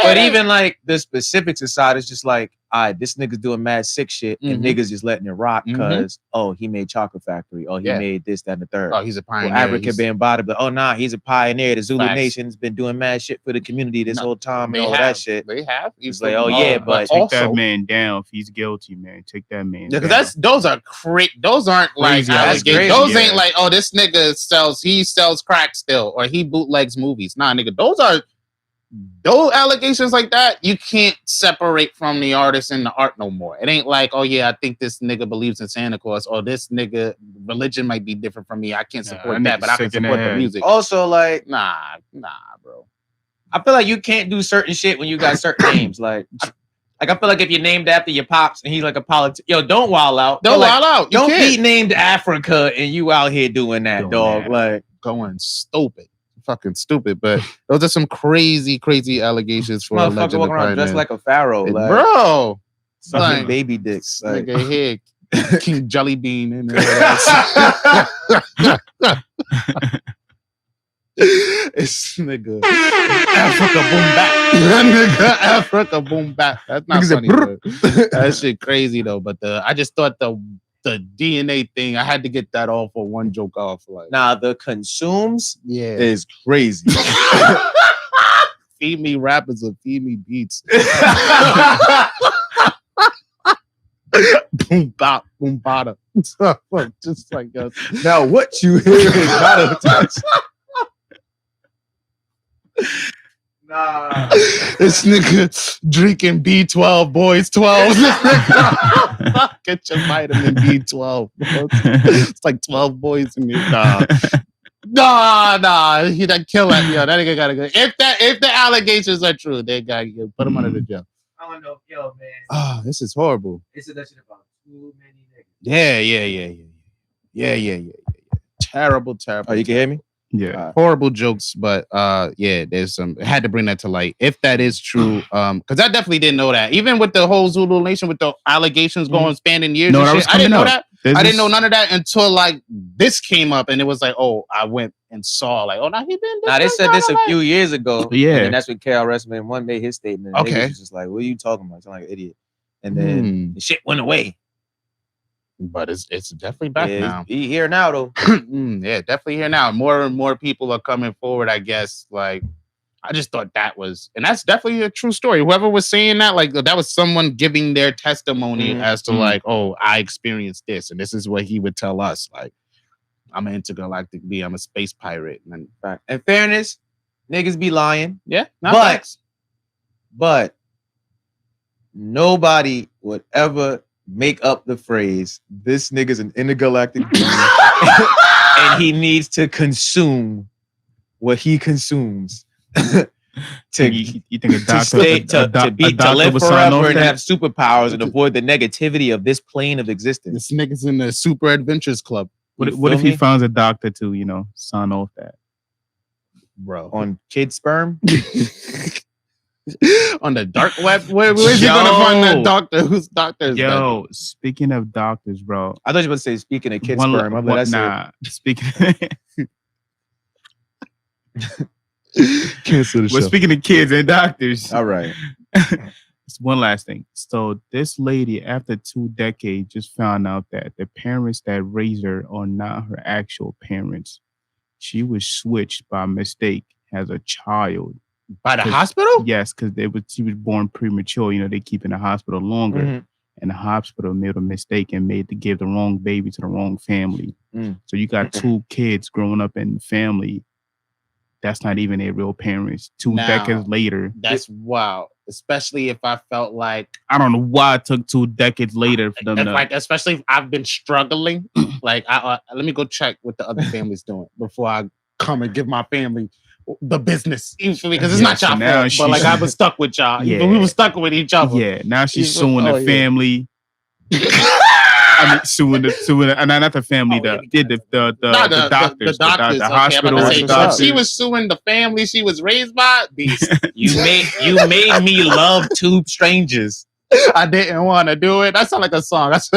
but even like the specifics aside, it's just like, all right, this nigga's doing mad sick shit and niggas just letting it rock because, he made Chocolate Factory. Oh, he made this, that, and the third. Oh, he's a pioneer. Africa Bambaataa, but he's a pioneer. The Zulu Nation's been doing mad shit for the community this whole time and all that shit. They have. He's like, but take that man down if he's guilty, man. Take that man down. Because those are those aren't like allegations. Those ain't like, this nigga sells crack still or he bootlegs movies. Nah, nigga, those allegations like that, you can't separate from the artist and the art no more. It ain't like, I think this nigga believes in Santa Claus, or this nigga religion might be different from me. I can't support that, but I can support the music. Also, like, nah, bro. I feel like you can't do certain shit when you got certain names. Like I feel like if you're named after your pops and he's like a politician, don't wild out. Don't wild out. Don't be named Africa and you out here doing that, dog. Like going stupid. Fucking stupid, but those are some crazy allegations for a legend walking around dressed like a pharaoh, like, bro. Sucking baby dicks, like here, King Jelly Bean in there. It's nigga Africa boom back. Nigga Africa boom back. That's not funny. That shit crazy though. But I just thought the DNA thing, I had to get that all for one joke off. Like, the consumes is crazy. Feed me rappers or feed me beats. Boom bop, boom bada. Just like us. Now what you hear is not a touch. Nah. This nigga drinking B12, boys 12. Get your vitamin B12. It's like 12 boys in here. Nah. He that kill that. Yo, that nigga gotta go. If the allegations are true, they gotta put him under the jail. I don't know, man. Oh, this is horrible. It's that shit about too many niggas. Yeah. Terrible. Oh, you can hear me? Yeah. Horrible jokes, but yeah, there's some. I had to bring that to light. If that is true, because I definitely didn't know that. Even with the whole Zulu Nation, with the allegations going spanning years, No, and that shit, was I didn't know coming that. There's I didn't know this- none of that until like this came up, and it was like, oh, I went and saw like, oh, now he been. Now they said this a like, few years ago. Yeah. And then that's when KRS Man made his statement. And Okay. niggas was just like, what are you talking about? Sound like an idiot. And then the shit went away. But it's definitely back now. He here now though. Yeah, definitely here now. More and more people are coming forward, I guess. Like, I just thought that was, and that's definitely a true story. Whoever was saying that, like, that was someone giving their testimony as to like, oh, I experienced this, and this is what he would tell us. Like, I'm an intergalactic being, I'm a space pirate. And In fairness, niggas be lying. Yeah, but nobody would ever make up the phrase, this nigga's an intergalactic being and he needs to consume what he consumes. you think a doctor to live forever and have superpowers and avoid the negativity of this plane of existence. This nigga's in the Super Adventures Club. What if he finds a doctor to, sign off that? Bro. On kid sperm? On the dark web? Where's he gonna find that doctor? Whose doctor is that? Speaking of doctors, bro. I thought you were about to say speaking of kid sperm. I'm like, speaking cancel the show. We're speaking of kids and doctors. All right. It's one last thing. So this lady, after 2 decades, just found out that the parents that raised her are not her actual parents. She was switched by mistake as a child. By the hospital? Yes, because she was born premature. They keep in the hospital longer. Mm-hmm. And the hospital made a mistake and made to give the wrong baby to the wrong family. So you got 2 kids growing up in the family. That's not even their real parents. 2 decades later. That's wow. Especially if I felt like I don't know why it took 2 decades later for them to, like, especially if I've been struggling. Like, let me go check what the other family's doing before I come and give my family the business. Because it's not y'all fault, but like I was stuck with y'all. Yeah. We were stuck with each other. Yeah. Now she's suing the family. I mean, suing not the family, the doctors, the hospital. She was suing the family she was raised by. You made me love 2 strangers. I didn't want to do it. That sounds like a song. That's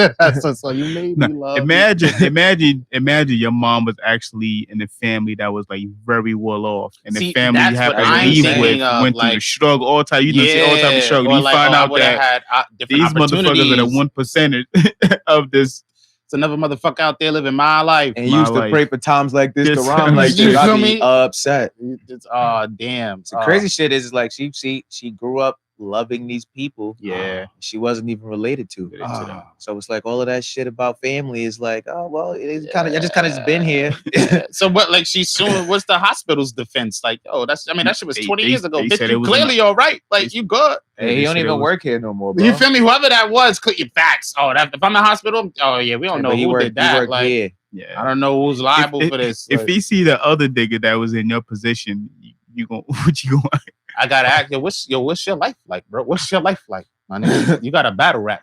a song. You made me love. Imagine your mom was actually in a family that was like very well off, and the family you have to leave with went through the struggle all time. You see all type of struggle. You find out that these motherfuckers are the 1% of this. It's another motherfucker out there living my life. And you used to pray for times like this to Rom like this. I'd be upset. Oh damn. The crazy shit is like she grew up loving these people. Yeah. She wasn't even related to. So it's like all of that shit about family is like, oh well, it's kind of I just been here. So what, like, she's suing, what's the hospital's defense? Like, oh, that shit was 20 years ago. Bitch, you clearly all right. Like, you good. Hey, he don't even work here no more, bro. You feel me? Whoever that was, click your facts. Oh, if I'm in the hospital, oh yeah, we don't know who did that. Like, I don't know who's liable for this. If he see the other nigga that was in your position, what you going? I gotta ask you, what's your life like, bro? What's your life like, my nigga? You got a battle rap.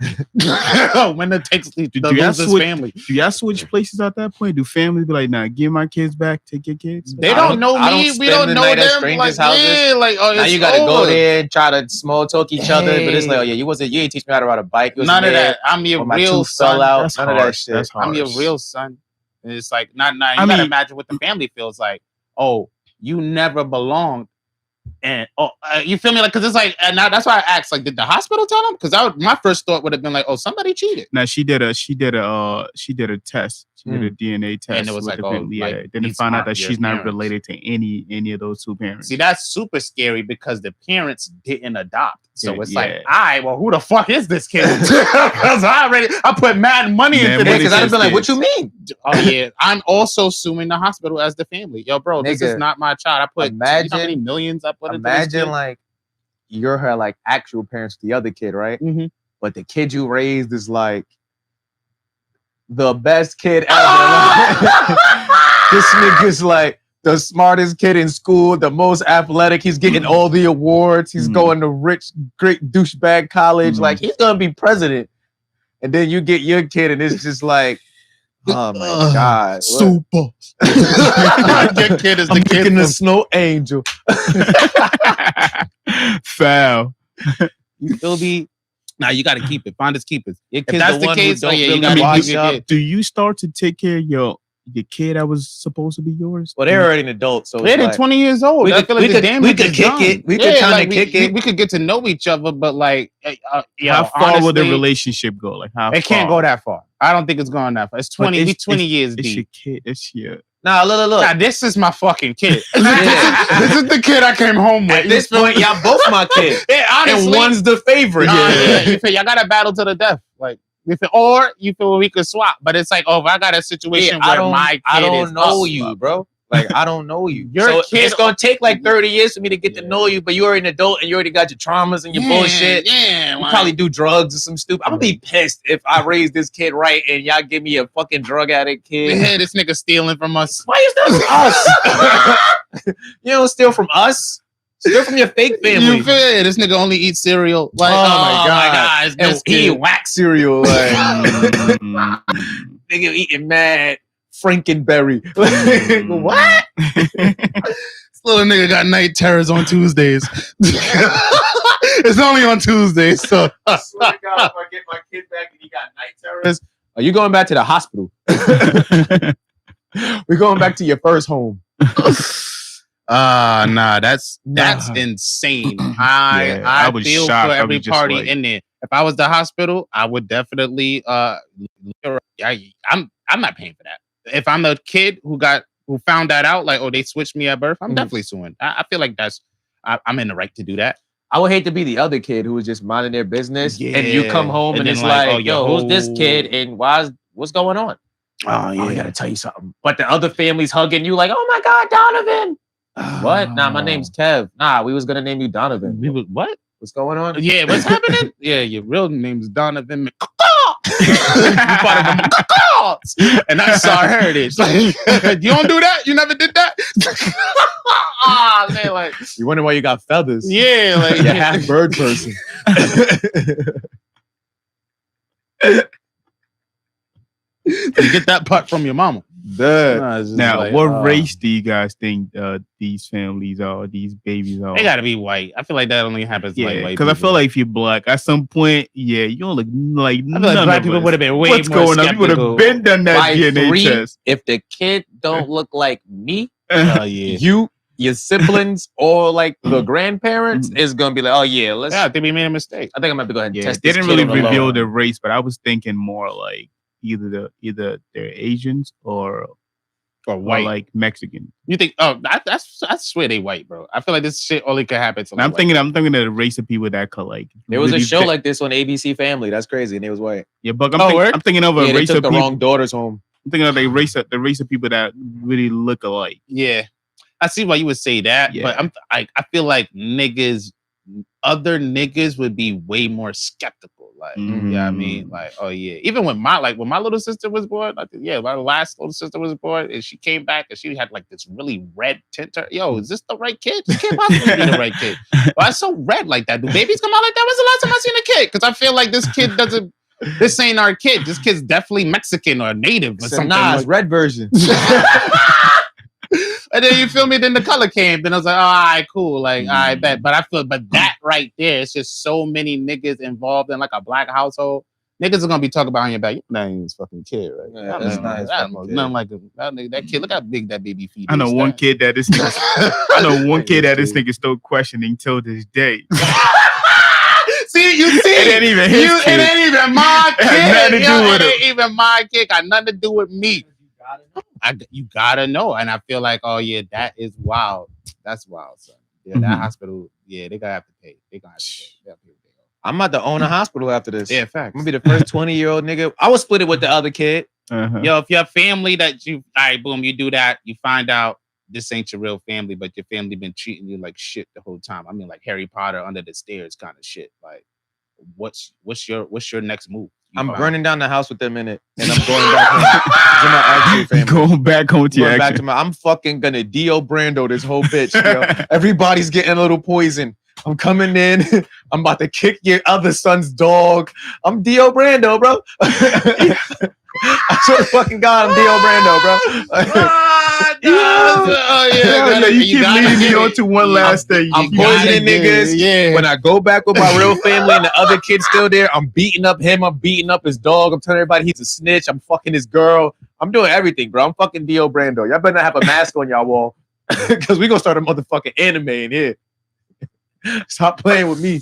When it takes the loser's family. Do y'all switch places at that point? Do families be like, nah, give my kids back, take your kids? They don't know me. We don't know them. Like, yeah, like, oh, now you gotta go there and try to small talk each other, but it's like, oh yeah, you ain't teach me how to ride a bike. None of that. I'm your real son. None of that shit. I'm your real son. And it's like, you gotta imagine what the family feels like. Oh, you never belonged. And you feel me? Like, because it's like, and now that's why I asked, like, did the hospital tell them? Because my first thought would have been like, oh, somebody cheated. Now she did a test. She did a DNA test, and it was like, then they found out that she's not related to any of those 2 parents. See, that's super scary because the parents didn't adopt. So it's like, all right, well, who the fuck is this kid? Because I put mad money into this. Because I'd been like, what you mean? Oh yeah, I'm also suing the hospital as the family. Yo, bro, this is not my child. I put you know how many millions I put into this. Imagine like you're her like actual parents to the other kid, right? Mm-hmm. But the kid you raised is like the best kid ever. This nigga's like the smartest kid in school, the most athletic. He's getting all the awards. He's going to rich, great douchebag college. Like, he's gonna be president. And then you get your kid, and it's just like, Oh my God. Super. Your kid is the I'm kid picking the from- snow angel. Foul. You feel me? Nah, you gotta keep it. Finders keepers. Your If kid's that's the the one who case, don't you really gotta watch keep your up. kid. Do you start to take care of your kid that was supposed to be yours? Well, they're already an adult, so Yeah, it's they're like, 20 years old. we I could- feel like we the could- damage we could is kick done. it. We could kinda kick it. We could get to know each other, but like, yo, How far will the honestly, relationship go? Like how it can't far? go that far. I don't think it's going that far. It's But 20. We 20 years It's your deep. kid. It's your. nah, look. Nah, this is my fucking kid. Yeah. This is the kid I came home with. At this point, y'all both my kids. yeah, honestly, And one's the favorite. you feel y'all got to battle to the death, like. Or you feel we could swap, but it's like, oh, if I got a situation where my kid I don't is know up, you, bro. Like, I don't know you. Your So kid- it's gonna take like 30 years for me to get to know you, but you're already an adult and you already got your traumas and your bullshit. Yeah, You probably do drugs or some stupid. I'm gonna be pissed if I raise this kid right and y'all give me a fucking drug addict kid. yeah, this nigga stealing from us. Why you steal from us? You don't steal from us. Steal from your fake family. You feel it? This nigga only eats cereal. Like, Oh oh my my God. god, it's And this he kid. eat wax cereal. Like, Mm. nigga eating mad Frankenberry. What? This little nigga got night terrors on Tuesdays. It's only on Tuesdays, so I swear to God, if I get my kid back and he got night terrors, are you going back to the hospital? We're going back to your first home. nah, that's Nah. insane. Yeah, I I was feel shocked. for I every was just party like- in there. If I was the hospital, I would definitely I'm not paying for that. If I'm a kid who found that out, like, oh, they switched me at birth, I'm Mhm. definitely suing. I feel like I'm in the right to do that. I would hate to be the other kid who was just minding their business, and you Yeah. come home And and, then it's like, like, oh, yo, your who's this whole- kid and what's going on? Oh Oh, I gotta tell you something. But the other family's hugging you like, oh my God, Donovan. What? Nah, my name's Kev. Nah, we was gonna name you Donovan. We was, what? What's going on? Yeah, what's happening? Yeah, your real name's Donovan McCall. You part of the McCalls. And that's our heritage. Like, you don't do that? You never did that? Ah, man, like, You wonder why you got feathers? yeah, like, You're half bird person. you get that part from your mama. Nah, it's just Now, like, what race do you guys think these families are? These babies are? They gotta be white. I feel like that only happens to like Yeah, white because I people. feel like if you're black, at some point, yeah, you don't look like I feel none like black of people us. would have been way What's more going on? You would skeptical. have been done that By DNA 3, test. if the kid don't look like me, Oh, yeah. you, your siblings, or like the grandparents is gonna be like, oh yeah, let's. Yeah, I think we made a mistake. I think I'm gonna have to go ahead and Yeah, test. they this didn't kid really on the reveal low. the race, but I was thinking more like either they're Asians or Or white. like Mexican. You think? Oh, I swear they white, bro. I feel like this shit only could happen to. And I'm thinking of the race of people that could like. There was a really show fit- like this on ABC Family. That's crazy, and it was white. yeah, but Oh, word? I'm thinking of a Yeah, they race took of the people. wrong daughters home. I'm thinking of the race of people that really look alike. Yeah, I see why you would say that, Yeah. but I feel like other niggas would be way more skeptical. Like, you know what I mean? Like, oh yeah. Even when my little sister was born, my last little sister was born, and she came back and she had like this really red tint. Yo, is this the right kid? This can't possibly be the right kid. Why it's so red like that? Do babies come out like that? When's the last time I seen a kid? Because I feel like this kid doesn't. This ain't our kid. This kid's definitely Mexican or native or So, something. nah, like- it's red version. And then you feel me? Then the color came. Then I was like, all right, cool. Like, I bet. But that right there, it's just so many niggas involved in like a black household. Niggas are gonna be talking behind your back. That ain't his fucking kid, right? Yeah, that's not his fucking kid. Nothing like that kid. Look how big that baby feet is. I know one kid that this nigga, I know one kid that this nigga still questioning till this day. See, you see, It ain't even his it kid. ain't even my It kid. had nothing to do with it him. ain't even my kid. Got nothing to do with me. You gotta know, and I feel like, oh yeah, that is wild. That's wild, son. Yeah, that Mhm. hospital. Yeah, they gotta have to pay. They gonna have to pay. They have to pay. I'm about to own a hospital after this. Yeah, I'm facts. gonna be the first 20-year-old nigga. I was split it with the other kid. Uh-huh. Yo, if your family that you, all right, boom, you do that, you find out this ain't your real family, but your family been treating you like shit the whole time. I mean, like Harry Potter under the stairs kind of shit. Like, what's your next move? You I'm find- burning down the house with them in it, and I'm going back home to my actual family. Going back home to your Going back to action. I'm fucking gonna Dio Brando this whole bitch. Yo. Everybody's getting a little poison. I'm coming in. I'm about to kick your other son's dog. I'm Dio Brando, bro. I swear to fucking God, I'm Dio Brando, bro. You keep leading me on to one last thing. I'm You poisoning niggas. Yeah. When I go back with my real family and the other kid's still there, I'm beating up him. I'm beating up his dog. I'm telling everybody he's a snitch. I'm fucking his girl. I'm doing everything, bro. I'm fucking Dio Brando. Y'all better not have a mask on y'all wall because we gonna start a motherfucking anime in here. Stop playing with me.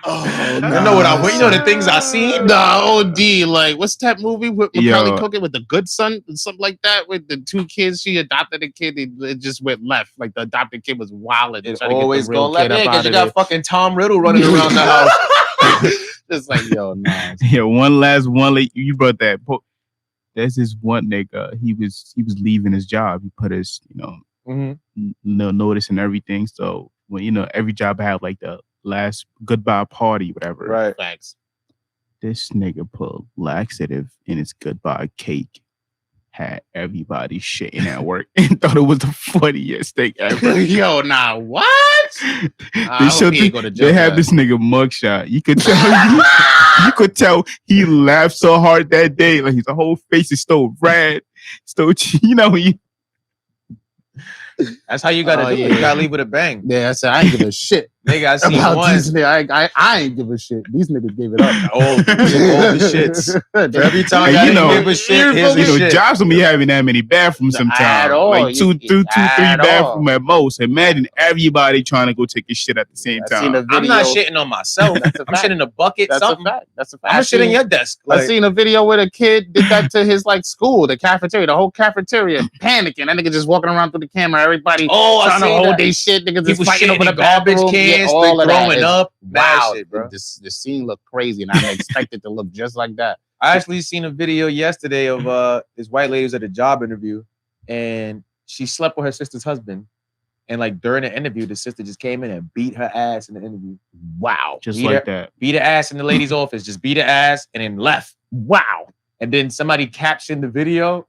Oh, You know what I want? You know the things I seen? Nah, OD. Like, what's that movie with Macaulay Yo. Culkin with the good son? Something like that with the two kids. She adopted a kid. It just went left. Like, the adopted kid was wild. It always go left. Yeah, because you got fucking Tom Riddle running Yeah. around the house. Just like, yo, nah. Yeah, one last one. You brought that. There's this one nigga. He was leaving his job. He put his notice and everything. So when every job had like the last goodbye party, whatever. Right. Facts. This nigga put laxative in his goodbye cake. Had everybody shitting at work and thought it was the funniest thing ever. Yo, nah, what? They have this nigga mugshot. You could tell you could tell he laughed so hard that day. Like his whole face is still red. Still, That's how you gotta do it. You gotta leave with a bang. Yeah, I said I ain't give a shit. Nigga, I seen About one. these niggas. I ain't give a shit. These niggas gave it up. All the shits. For every time And I you know- give a shit, here's the shit. jobs don't be having that many bathrooms At sometimes. all. Like two, three At bathrooms at most. Imagine everybody trying to go take a shit at the same I seen time. a video. I'm not shitting on myself. That's a I'm fact. shitting in a bucket, That's something. a fact. That's a fact. I'm shitting your desk. I Like, seen a video where a kid did that to his like school, the cafeteria, the whole cafeteria, panicking. That nigga just walking around through the camera. Everybody oh, I trying to seen hold that. their shit. Niggas People just fighting shitting over the in garbage bathroom. cans, all they of that throwing is up. Bad Wow, shit, bro. the scene looked crazy, and I expected to look just like that. I actually seen a video yesterday of this white lady was at a job interview, and she slept with her sister's husband. And like during the interview, the sister just came in and beat her ass in the interview. Wow, Just beat like her, that. beat her ass in the lady's office. Just beat her ass and then left. Wow. And then somebody captioned the video.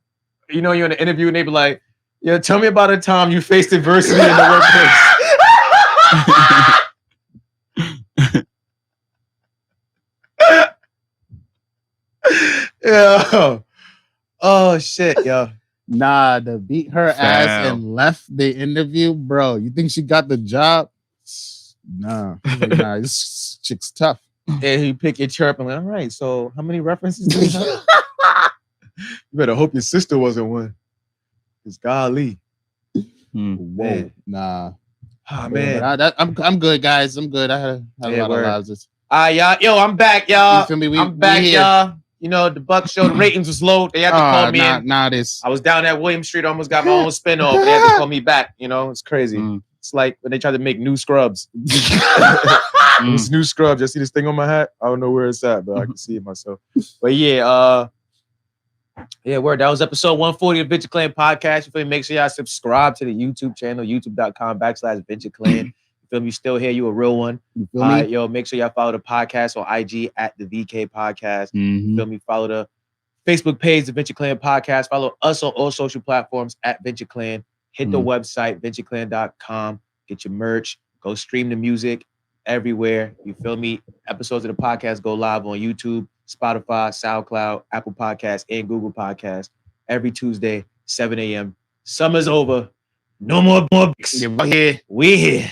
You know, you're in an interview and they be like, "Yo, tell me about a time you faced adversity in the workplace." Yeah. Oh shit, yo. Nah, to beat her ass Fam. and left the interview, bro. You think she got the job? Nah, nah, this chick's tough. And he pick your chirp. I'm like, all right, so how many references do you have? You better hope your sister wasn't one. It's golly. Whoa, Man. nah. Oh, Man, man. I'm good, guys. I'm good. I had a Yeah, lot word. of lives. This- Y'all. Yo, I'm back, y'all. You feel me? I'm back, we here. y'all. You know, the Buck show, the ratings was low. They had to call me in. Nah, this. I was down at William Street, almost got my own spin-off. They had to call me back. You know, it's crazy. It's like when they tried to make new Scrubs. It's new Scrubs. You see this thing on my hat? I don't know where it's at, but I can see it myself. But yeah, word. That was episode 140 of Venture Clan Podcast. You feel me? Make sure y'all subscribe to the YouTube channel, youtube.com/Venture Clan. You feel me? You still here? You a real one. You feel me? Yo, make sure y'all follow the podcast on IG at the VK Podcast. You feel me? Follow the Facebook page, the Venture Clan Podcast. Follow us on all social platforms at Venture Clan. Hit the website, ventureclan.com. Get your merch. Go stream the music everywhere. You feel me? Episodes of the podcast go live on YouTube, Spotify, SoundCloud, Apple Podcasts, and Google Podcasts every Tuesday, 7 a.m. Summer's over. No more books. We're here. We here.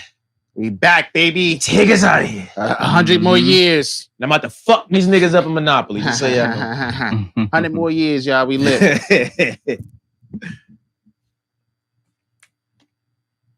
We back, baby. Take us out of here. 100 more years. And I'm about to fuck these niggas up in Monopoly. Just so y'all know. 100 more years, y'all. We live.